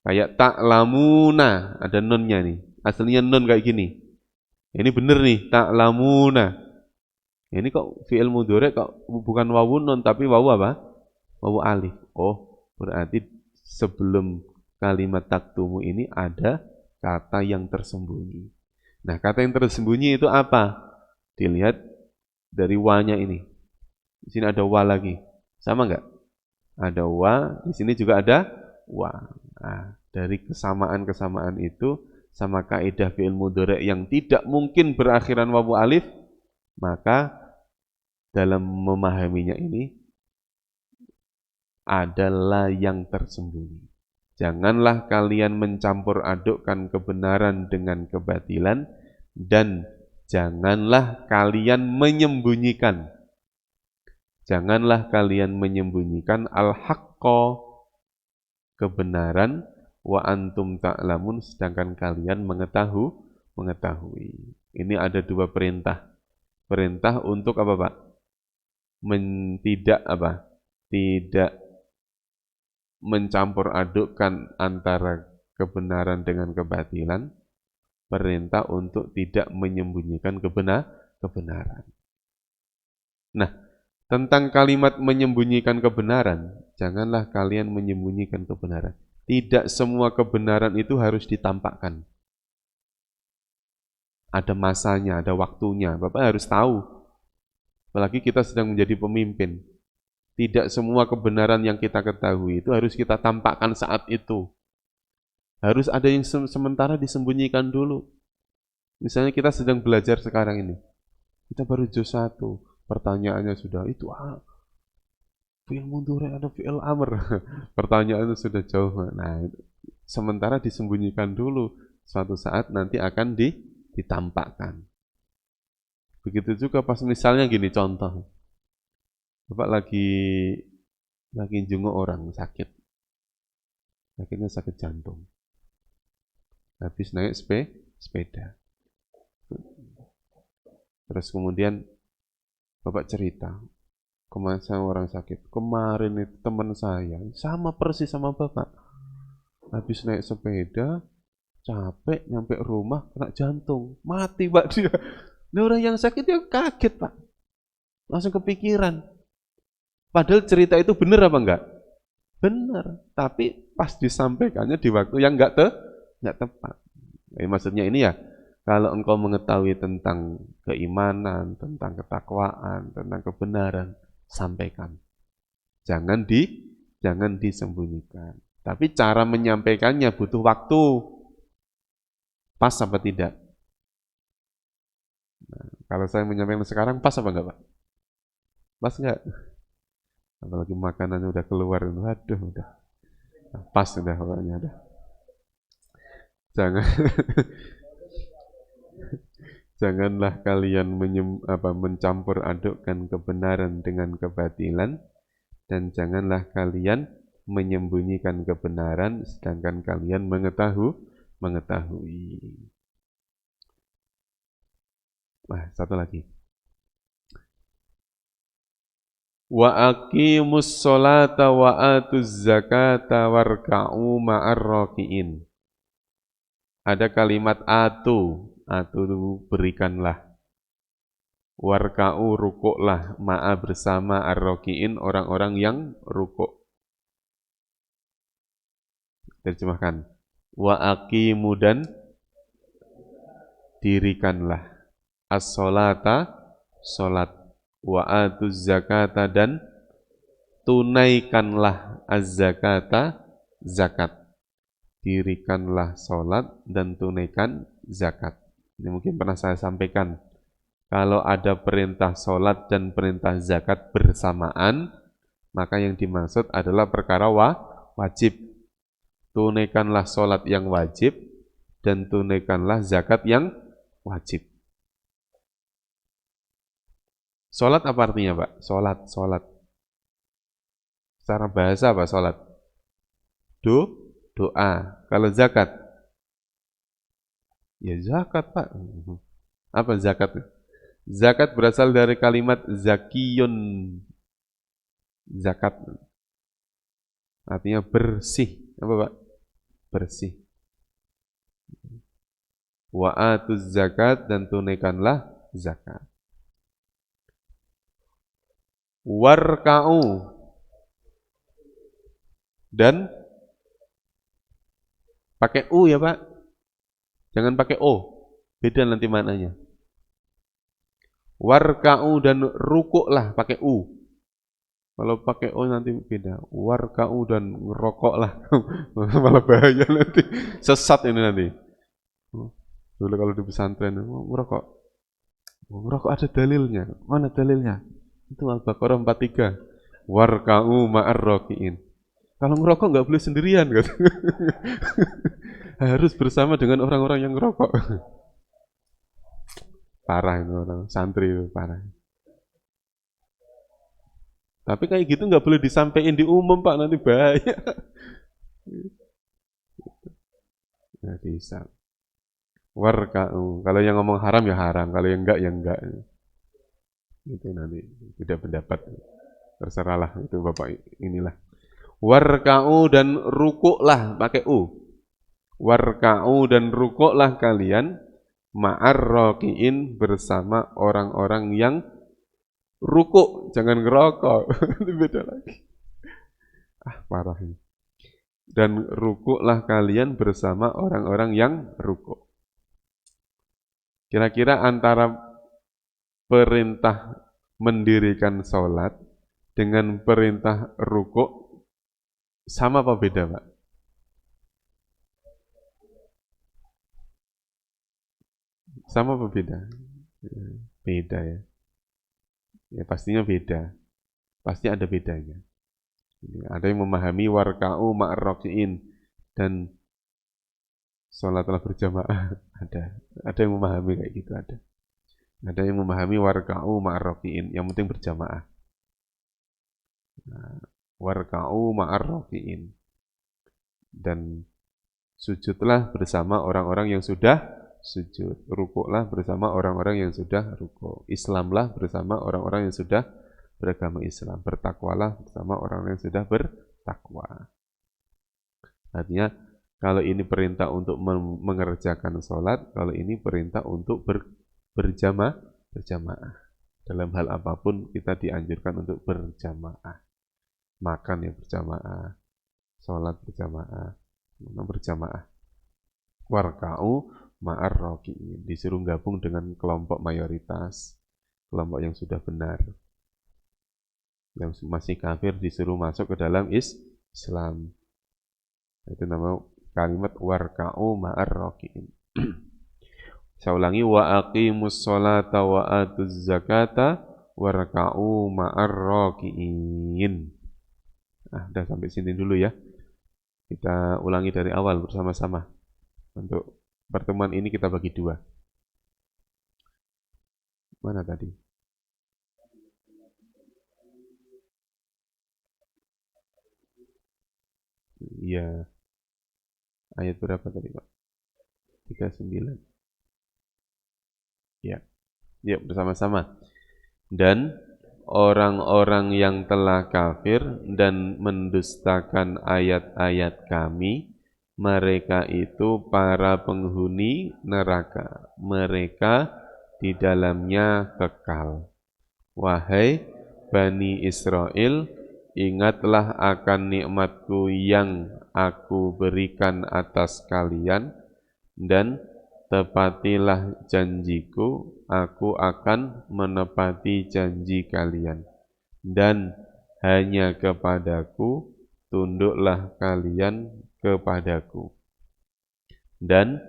Speaker 1: Kayak taklamuna, ada nunnya nih. Aslinya nun kayak gini. Ini bener nih, taklamuna. Ini kok fi'il mudhari kok bukan wawu nun tapi wawu apa? Wawu alif. Oh, berarti sebelum kalimat taktumu ini ada kata yang tersembunyi. Nah, kata yang tersembunyi itu apa? Dilihat dari wa-nya ini. Di sini ada wa lagi. Sama enggak? Ada wa, di sini juga ada wa. Nah, dari kesamaan-kesamaan itu sama kaidah fi'il mudhari yang tidak mungkin berakhiran wawu alif, maka dalam memahaminya ini adalah yang tersembunyi. Janganlah kalian mencampur adukkan kebenaran dengan kebatilan dan janganlah kalian menyembunyikan. Janganlah kalian menyembunyikan al-haqqa, kebenaran, wa antum ta'lamun, sedangkan kalian mengetahui. Ini ada dua perintah. Perintah untuk apa, Pak? Tidak mencampur adukkan antara kebenaran dengan kebatilan. Perintah untuk tidak menyembunyikan kebenaran. Nah, tentang kalimat menyembunyikan kebenaran, janganlah kalian menyembunyikan kebenaran. Tidak semua kebenaran itu harus ditampakkan. Ada masanya, ada waktunya. Bapak harus tahu. Apalagi kita sedang menjadi pemimpin. Tidak semua kebenaran yang kita ketahui itu harus kita tampakkan saat itu. Harus ada yang sementara disembunyikan dulu. Misalnya kita sedang belajar sekarang ini. Kita baru juz 1. Pertanyaannya sudah itu fi'il mudhari ada fi'il amr. Pertanyaannya sudah jauh. Nah, sementara disembunyikan dulu. Suatu saat nanti akan ditampakkan. Begitu juga pas misalnya gini contoh. Bapak lagi jenguk orang sakit. Sakitnya sakit jantung. Habis naik sepeda. Terus kemudian Bapak cerita, kemarin saya orang sakit. Kemarin itu teman saya, sama persis sama Bapak. Habis naik sepeda, capek, nyampe rumah, kena jantung. Mati Pak dia. Nah, orang yang sakit dia kaget Pak. Langsung kepikiran. Padahal cerita itu benar apa enggak? Benar. Tapi pas disampaikannya di waktu yang enggak tepat. Maksudnya ini ya, kalau engkau mengetahui tentang keimanan, tentang ketakwaan, tentang kebenaran, sampaikan. Jangan disembunyikan. Tapi cara menyampaikannya butuh waktu. Pas apa tidak? Nah, kalau saya menyampaikan sekarang, pas apa enggak, Pak? Pas enggak? Apalagi makanannya udah keluar, waduh, udah. Pas udah pokoknya udah. Janganlah kalian mencampur adukkan kebenaran dengan kebatilan, dan janganlah kalian menyembunyikan kebenaran sedangkan kalian mengetahui. Wah, satu lagi. Wa aqimus sholata wa atuz zakata warka'u ma'ar raki'in. Ada kalimat atu itu berikanlah. Warka'u rukuklah ma'a bersama ar-raki'in, orang-orang yang rukuk. Terjemahkan. Wa aqimu dan dirikanlah as-sholata, sholat, wa atuz zakata dan tunaikanlah az-zakata, zakat. Dirikanlah sholat dan tunaikan zakat. Ini mungkin pernah saya sampaikan. Kalau ada perintah sholat dan perintah zakat bersamaan, maka yang dimaksud adalah perkara wajib. Tunaikanlah sholat yang wajib dan tunaikanlah zakat yang wajib. Sholat apa artinya, Pak? Sholat. Secara bahasa apa sholat? Doa. Kalau zakat? Ya zakat, Pak. Apa zakat? Zakat berasal dari kalimat zakiyun. Zakat artinya bersih. Apa Pak? Bersih. Wa atuz zakat dan tunaikanlah zakat. Warka'u dan pakai u ya Pak. Jangan pakai o. Beda nanti maknanya. Warka'u dan rukuklah pakai u. Kalau pakai o nanti beda. Warka'u dan ngerokoklah. Malah bahaya nanti. Sesat ini nanti. Dulu kalau di pesantren ngerokok. Ngerokok ada dalilnya. Mana dalilnya? Itu Al-Baqarah 43. Warka'u ma'ar raki'in. Kalau ngerokok nggak boleh sendirian gitu. Harus bersama dengan orang-orang yang ngerokok. Parah itu orang santri itu parah. Tapi kayak gitu nggak boleh disampaikan di umum Pak, nanti bahaya. Nggak bisa. Warka'u. Kalau yang ngomong haram ya haram, kalau yang enggak ya enggak. Itu nanti beda pendapat. Terserahlah itu Bapak inilah. Warka'u dan rukuklah pakai u. Warka'u dan rukuklah kalian ma'ar raki'in bersama orang-orang yang rukuk, jangan ngerokok. Itu beda lagi. Parah ini. Dan rukuklah kalian bersama orang-orang yang rukuk. Kira-kira antara perintah mendirikan sholat dengan perintah rukuk sama apa beda, Pak? Sama apa beda? Beda ya. Ya pastinya beda. Pasti ada bedanya. Ada yang memahami warka'u ma'ar-raki'in dan sholatlah berjamaah. Ada yang memahami kayak gitu ada. Ada yang memahami warka'u ma'ar-raki'in, yang penting berjamaah. Nah, warka'u ma'ar-raki'in. Dan sujudlah bersama orang-orang yang sudah sujud. Rukuklah bersama orang-orang yang sudah rukuk. Islamlah bersama orang-orang yang sudah beragama Islam. Bertakwalah bersama orang-orang yang sudah bertakwa. Artinya, kalau ini perintah untuk mengerjakan sholat, kalau ini perintah untuk berjamaah. Dalam hal apapun kita dianjurkan untuk berjamaah. Makan ya berjamaah, sholat berjamaah, berjamaah. Warka'u ma'ar raki'in, disuruh gabung dengan kelompok mayoritas, kelompok yang sudah benar. Yang masih kafir disuruh masuk ke dalam Islam. Itu nama kalimat warka'u ma'ar raki'in. Saya ulangi, wa aqimus sholata wa atuz zakata warka'u ma'ar raki'in. Udah sampai sini dulu ya. Kita ulangi dari awal bersama-sama. Untuk pertemuan ini kita bagi dua. Mana tadi? Iya. Ayat berapa tadi Pak? 39. Ya. Yuk bersama-sama. Dan orang-orang yang telah kafir dan mendustakan ayat-ayat kami, mereka itu para penghuni neraka. Mereka di dalamnya kekal. Wahai Bani Israel, ingatlah akan nikmatku yang aku berikan atas kalian, dan tepatilah janjiku, aku akan menepati janji kalian. Dan hanya kepadaku tunduklah kalian kepadaku. Dan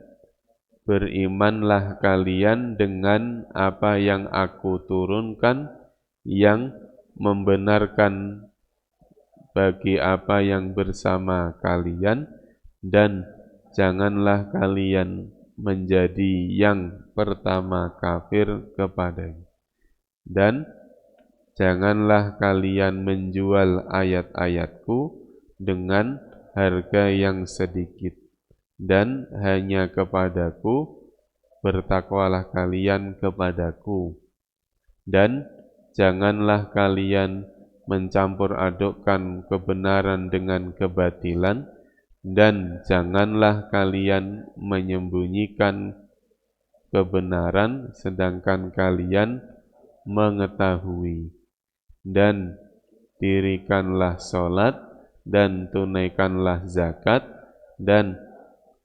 Speaker 1: berimanlah kalian dengan apa yang aku turunkan, yang membenarkan bagi apa yang bersama kalian, dan janganlah kalian menjadi yang pertama kafir kepadanya. Dan janganlah kalian menjual ayat-ayatku dengan harga yang sedikit. Dan hanya kepadaku bertakwalah kalian kepadaku, dan janganlah kalian mencampur adukkan kebenaran dengan kebatilan, dan janganlah kalian menyembunyikan kebenaran sedangkan kalian mengetahui. Dan dirikanlah sholat, dan tunaikanlah zakat, dan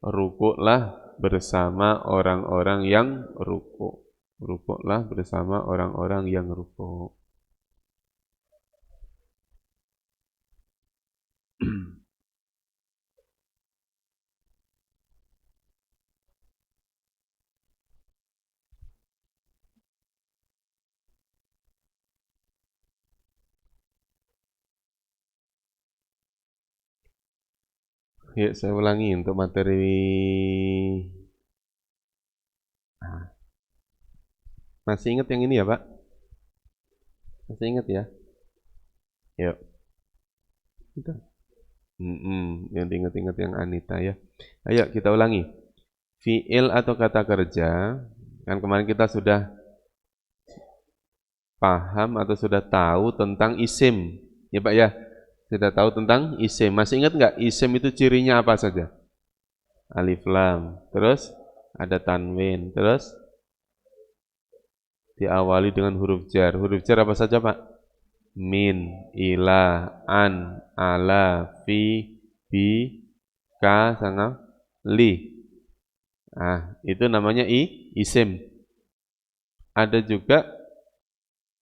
Speaker 1: rukuklah bersama orang-orang yang rukuk. Rukuklah bersama orang-orang yang rukuk. Yuk saya ulangi untuk materi. Masih ingat yang ini ya Pak? Masih ingat ya? Yuk. Udah. Yang ingat-ingat yang Anita ya. Ayo kita ulangi. Fi'il atau kata kerja, kan kemarin kita sudah paham atau sudah tahu tentang isim. Ya Pak ya? Sudah tahu tentang isim. Masih ingat nggak isim itu cirinya apa saja? Alif lam. Terus ada tanwin. Terus diawali dengan huruf jar. Huruf jar apa saja Pak? Min, ila, an, ala, fi, bi, ka, sama li. Itu namanya isim. Ada juga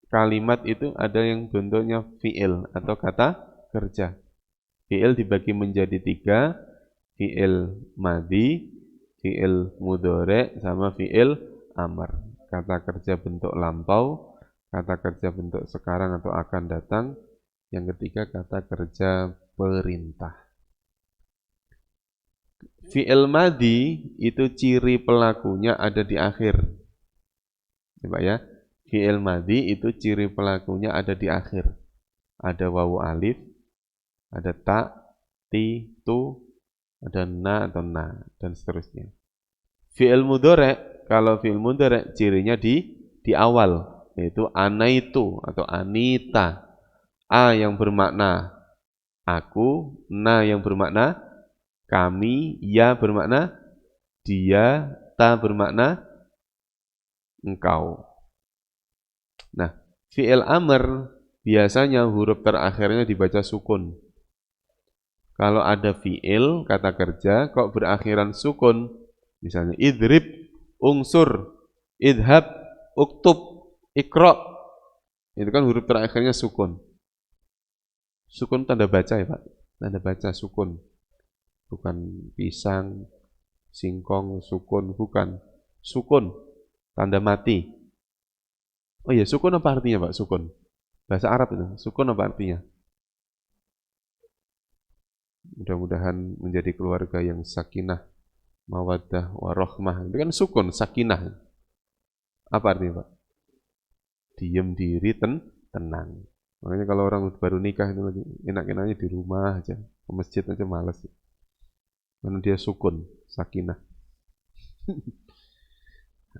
Speaker 1: kalimat itu ada yang bentuknya fi'il atau kata kerja. Fi'il dibagi menjadi 3, fi'il madhi, fi'il mudhari, sama fi'il amr. Kata kerja bentuk lampau, kata kerja bentuk sekarang atau akan datang, yang ketiga kata kerja perintah. Fi'il madhi itu ciri pelakunya ada di akhir. Coba ya, fi'il madhi itu ciri pelakunya ada di akhir. Ada wawu alif, ada ta, ti, tu, ada na atau na, dan seterusnya. Fi'il mudhari, kalau fi'il mudhari cirinya di awal, yaitu anaitu atau anita. A yang bermakna aku, na yang bermakna kami, ya bermakna dia, ta bermakna engkau. Nah, fi'il amr biasanya huruf terakhirnya dibaca sukun. Kalau ada fi'il, kata kerja, kok berakhiran sukun, misalnya idrib, ungsur, idhab, uktub, ikro, itu kan huruf terakhirnya sukun. Sukun tanda baca ya Pak? Tanda baca sukun. Bukan pisang, singkong, sukun, bukan. Sukun, tanda mati. Oh iya, sukun apa artinya Pak? Sukun. Bahasa Arab itu, sukun apa artinya? Mudah-mudahan menjadi keluarga yang sakinah, mawaddah, warohmah. Itu kan sukun, sakinah. Apa artinya Pak? Diam diri, tenang. Makanya kalau orang baru nikah itu lagi enak-enaknya di rumah aja, ke masjid aja malas. Karena dia sukun, sakinah.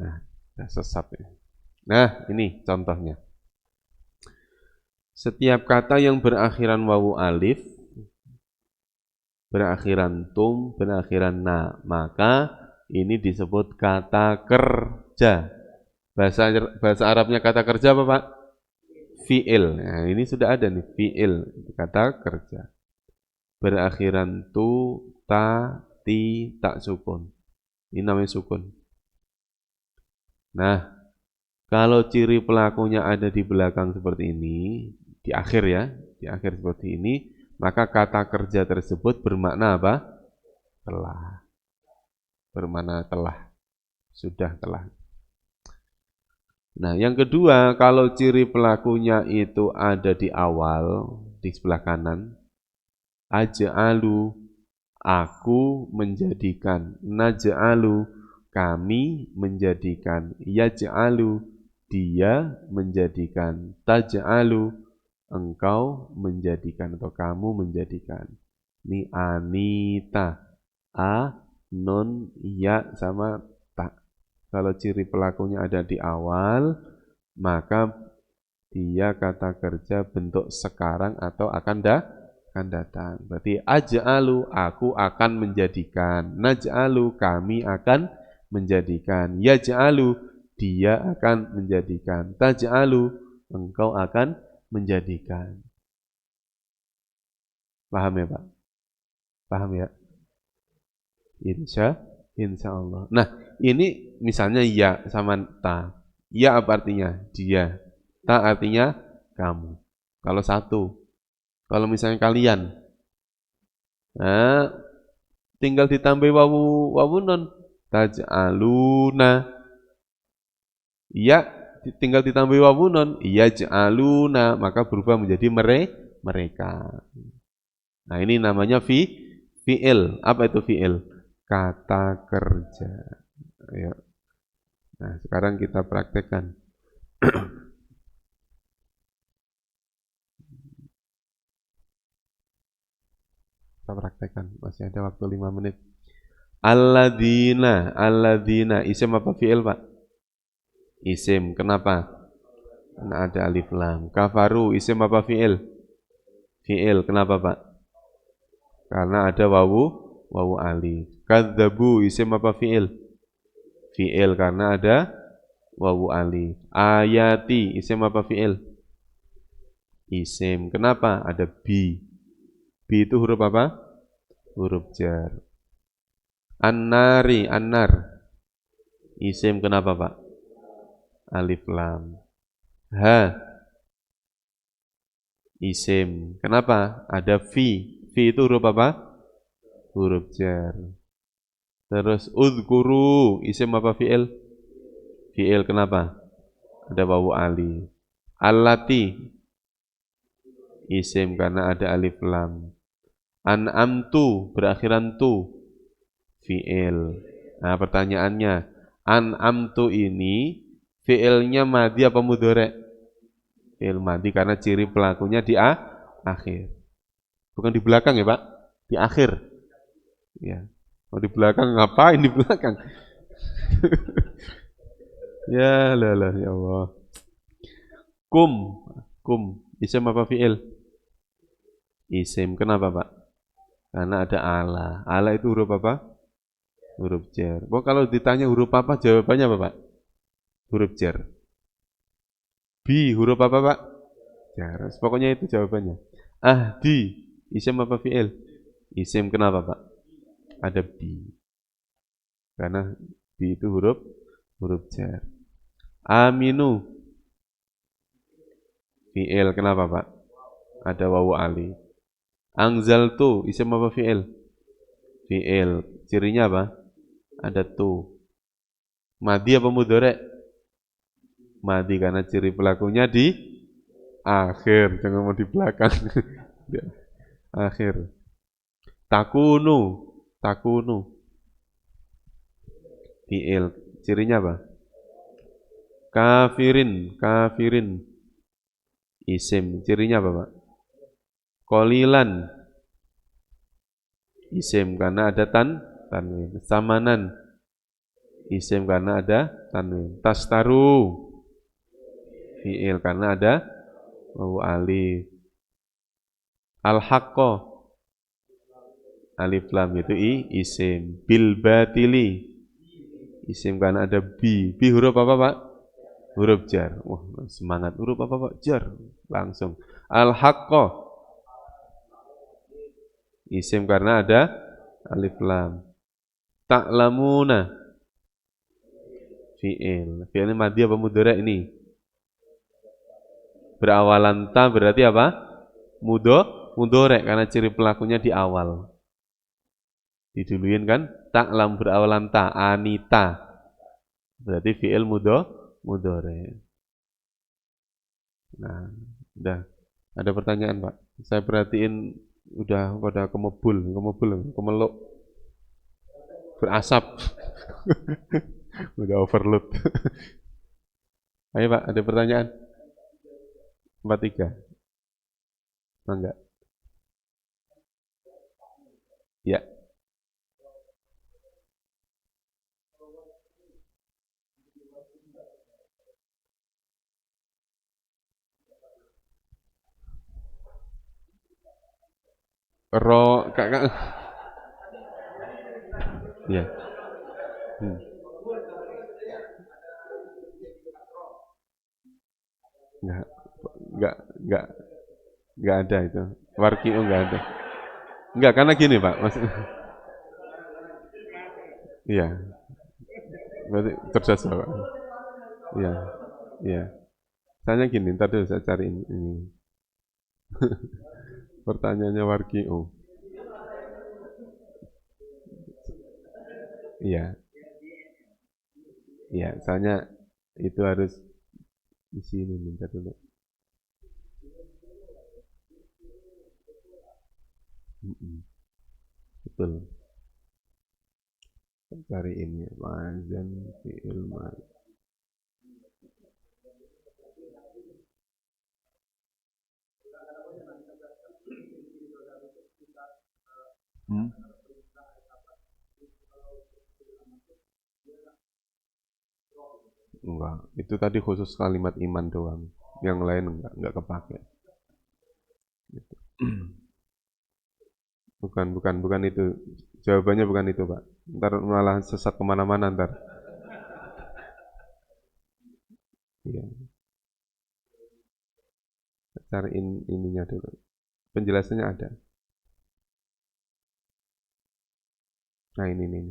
Speaker 1: Nah, sesat ya. Nah, ini contohnya. Setiap kata yang berakhiran wawu alif, berakhiran tum, berakhiran na, maka ini disebut kata kerja. Bahasa Arabnya kata kerja apa Pak? Fi'il. Nah, ini sudah ada nih, fi'il, kata kerja. Berakhiran tu, ta, ti, tak sukun. Ini namanya sukun. Nah, kalau ciri pelakunya ada di belakang seperti ini, di akhir ya, di akhir seperti ini, maka kata kerja tersebut bermakna apa? Telah. Bermakna telah. Sudah telah. Nah, yang kedua, kalau ciri pelakunya itu ada di awal, di sebelah kanan, aj'alu, aku menjadikan, naj'alu, kami menjadikan, yaj'alu, dia menjadikan, taj'alu, engkau menjadikan atau kamu menjadikan. Ini anita, a, nun, ya sama ta. Kalau ciri pelakunya ada di awal, maka dia kata kerja bentuk sekarang atau akan datang. Berarti aj'alu, aku akan menjadikan. Naj'alu, kami akan menjadikan. Yaj'alu, dia akan menjadikan. Taj'alu, engkau akan menjadikan. Paham ya Pak? Paham ya? Insya Allah. Nah, ini misalnya ya sama ta. Ya apa artinya? Dia. Ta artinya kamu. Kalau satu. Kalau misalnya kalian. Nah, tinggal ditambah wawu non. Taj'aluna. Ya, tinggal ditambah wawu non. Yaj'aluna. Maka berubah menjadi mereka. Nah, ini namanya fi'il. Apa itu fi'il? Kata kerja. Ya. Nah, sekarang kita praktekkan. Kita praktekkan. Masih ada waktu 5 menit. Alladzina. Isim apa fi'il, Pak? Isim. Kenapa? Karena ada alif lam. Kafaru. Isim apa fi'il? Fi'il. Kenapa, Pak? Karena ada wawu alif. Kadzabu. Isim apa fi'il? Fi'il. Karena ada wawu alif. Ayati. Isim apa fi'il? Isim. Kenapa? Ada bi. Bi itu huruf apa? Huruf jar. An-nari, an-nar. Isim kenapa, Pak? Alif lam. Ha. Isim. Kenapa? Ada fi. Fi itu huruf apa? Huruf jar. Terus udhkuru. Isim apa fi'il? Fi'il kenapa? Ada wawu alif. Allati. Isim karena ada alif lam. An'amtu berakhiran tu. Fi'il. Nah, pertanyaannya, an'amtu ini fi'ilnya madhi apa mudhari'? Fi'il madhi karena ciri pelakunya di akhir. Bukan di belakang ya, Pak? Di akhir. Ya. Kalau di belakang ngapain di belakang? Ya lah ya Allah. Kum. Isim apa fi'il? Isim. Kenapa, Pak? Karena ada ala. Ala itu huruf apa? Huruf jar. Kalau ditanya huruf apa, jawabannya apa, Pak? Huruf jar. Bi, huruf apa, Pak? Jar. Pokoknya itu jawabannya. Ahdi, isim apa fi'il? Isim kenapa, Pak? Ada bi. Karena bi itu huruf jar. Aminu, fi'il kenapa, Pak? Ada wawu alif. Angzaltu, isim apa fi'il? Fi'il. Cirinya apa? Ada tu. Madi apa mudhari'? Madi karena ciri pelakunya di akhir, jangan mau di belakang. Akhir. Takunu. Fi'il. Cirinya apa? Kafirin. Isim. Cirinya apa, Pak? Qalilan. Isim karena ada tanwin. Samanan. Isim karena ada tanwin. Tastaru. Fi'il karena ada wawu alif. Al-haqqo. Alif lam itu isim. Bil batili. Isim karena ada bi. Bi huruf apa, Pak? Huruf jar. Wah, semangat. Huruf apa, Pak? Jar. Langsung. Al-haqqo. Isim karena ada alif lam. Ta'lamuna. Fi'il. Fi'ilnya madhi apa mudhari' ini? Berawalan ta berarti apa? Mudhari' karena ciri pelakunya di awal. Diduluin kan? Ta'lam berawalan ta. Anita. Berarti fi'il mudhari'. Nah, udah. Ada pertanyaan, Pak? Saya perhatiin udah pada kemeluk, berasap. Udah overload. Ayo, Pak, ada pertanyaan? 43. Enggak? Ya. ro kakak ya. Hmm. Enggak, enggak, enggak, enggak ada itu. Warki'u enggak ada. Enggak, karena gini Pak, maksudnya, iya, berarti terjasa Pak. Iya, iya. Tanya gini, ntar dulu saya cari ini. Pertanyaannya Warki'u. Iya, iya. Soalnya itu harus di sini, ntar dulu. Betul. Cari ini, wazan fi'il madi. Hmm? Enggak, itu tadi khusus kalimat iman doang. Yang lain enggak kepake. Bukan itu. Jawabannya bukan itu, Pak. Ntar malah sesat kemana-mana ntar. Iya, cariin ininya dulu. Penjelasannya ada. Nah ini.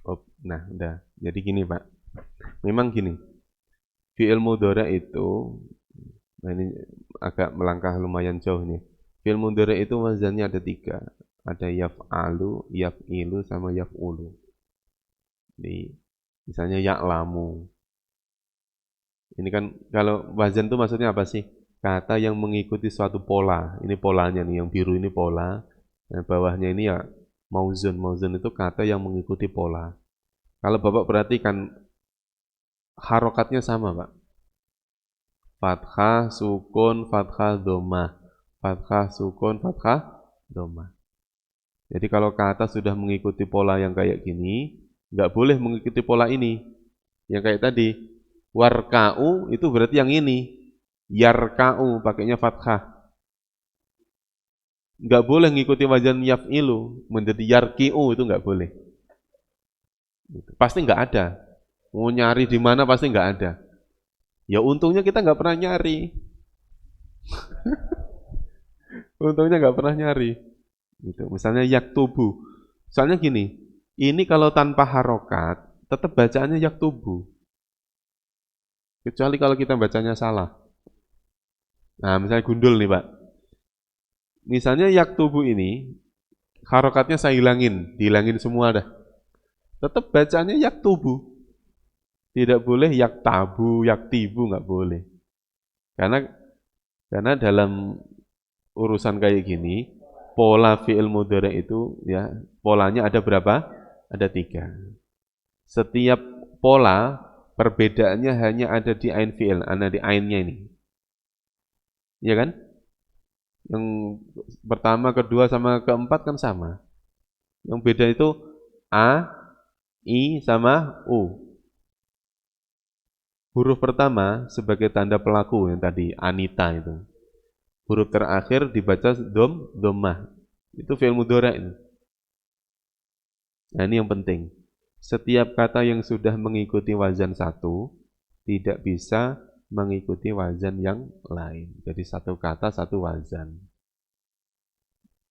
Speaker 1: Oh, nah udah. Jadi gini, Pak. Memang gini. Fi'il mudhari itu, nah ini agak melangkah lumayan jauh nih. Fi'il mudhari itu wazannya ada 3. Ada yaf'alu, yaf'ilu, sama yaf'ulu. Jadi, misalnya ya'lamu. Ini kan kalau wazan itu maksudnya apa sih? Kata yang mengikuti suatu pola. Ini polanya nih, yang biru ini pola. Nah, bawahnya ini ya mauzun. Mauzun itu kata yang mengikuti pola. Kalau Bapak perhatikan, harokatnya sama, Pak. Fathah, sukun, fathah, dhammah. Fathah, sukun, fathah, dhammah. Jadi kalau kata sudah mengikuti pola yang kayak gini, nggak boleh mengikuti pola ini. Yang kayak tadi, warka'u itu berarti yang ini. Yarka'u pakainya fathah. Nggak boleh ngikuti wazan yaf'ilu, menjadi yarki'u itu nggak boleh. Pasti nggak ada. Mau nyari di mana pasti nggak ada. Ya untungnya kita nggak pernah nyari. Untungnya nggak pernah nyari. Gitu. Misalnya yaktubu. Soalnya gini, ini kalau tanpa harokat, tetap bacaannya yaktubu. Kecuali kalau kita bacanya salah. Nah, misalnya gundul nih Pak. Misalnya yaktubu ini, harokatnya saya dihilangin semua dah. Tetap bacaannya yaktubu. Tidak boleh yaktabu, yaktibu, nggak boleh. Karena dalam urusan kayak gini, pola fi'il mudhari itu ya polanya ada berapa? Ada 3. Setiap pola perbedaannya hanya ada di ain fi'il, ada di ainnya ini. Iya kan? Yang pertama, kedua, sama keempat kan sama. Yang beda itu A, I, sama U. Huruf pertama sebagai tanda pelaku yang tadi, Anita itu. Huruf terakhir dibaca dhammah. Itu fi'il mudhari itu. Nah ini yang penting. Setiap kata yang sudah mengikuti wazan satu, tidak bisa mengikuti wazan yang lain. Jadi satu kata, satu wazan.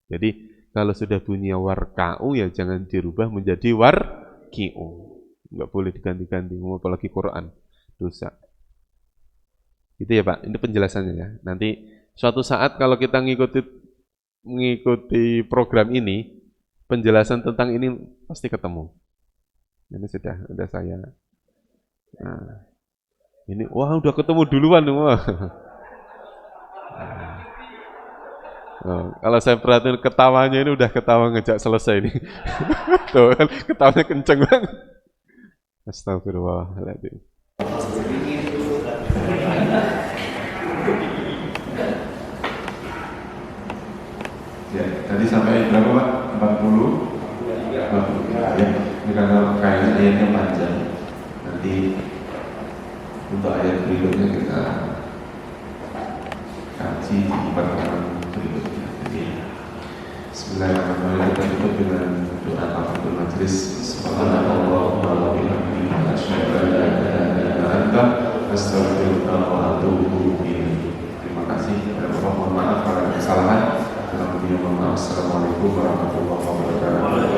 Speaker 1: Jadi kalau sudah bunyi warka'u ya jangan dirubah menjadi warki'u. Enggak boleh diganti-ganti, apalagi Quran. Dosa. Gitu ya Pak, ini penjelasannya ya. Nanti suatu saat kalau kita mengikuti program ini, penjelasan tentang ini pasti ketemu. Ini sudah saya. Nah, ini wah udah ketemu duluan wah. Oh, kalau saya perhatiin ketawanya ini udah ketawa ngejak selesai nih. Tuh kan ketawanya kenceng banget. Astagfirullahaladzim. Ya, tadi sampai berapa Pak? 40? Ya, ini karena kayaknya ayatnya panjang. Nanti Untuk ayat berikutnya kita kaji di pertemuan berikutnya. Jadi, Bismillahirrahmanirrahim. Kita tutup dengan doa tafakur majlis. Subhanallah wa bihamdihi asyhadu an la ilaha illa anta astaghfiruka wa atubu ilaik. Terima kasih. Mohon maaf kalau ada kesalahan. Assalamualaikum warahmatullahi wabarakatuh.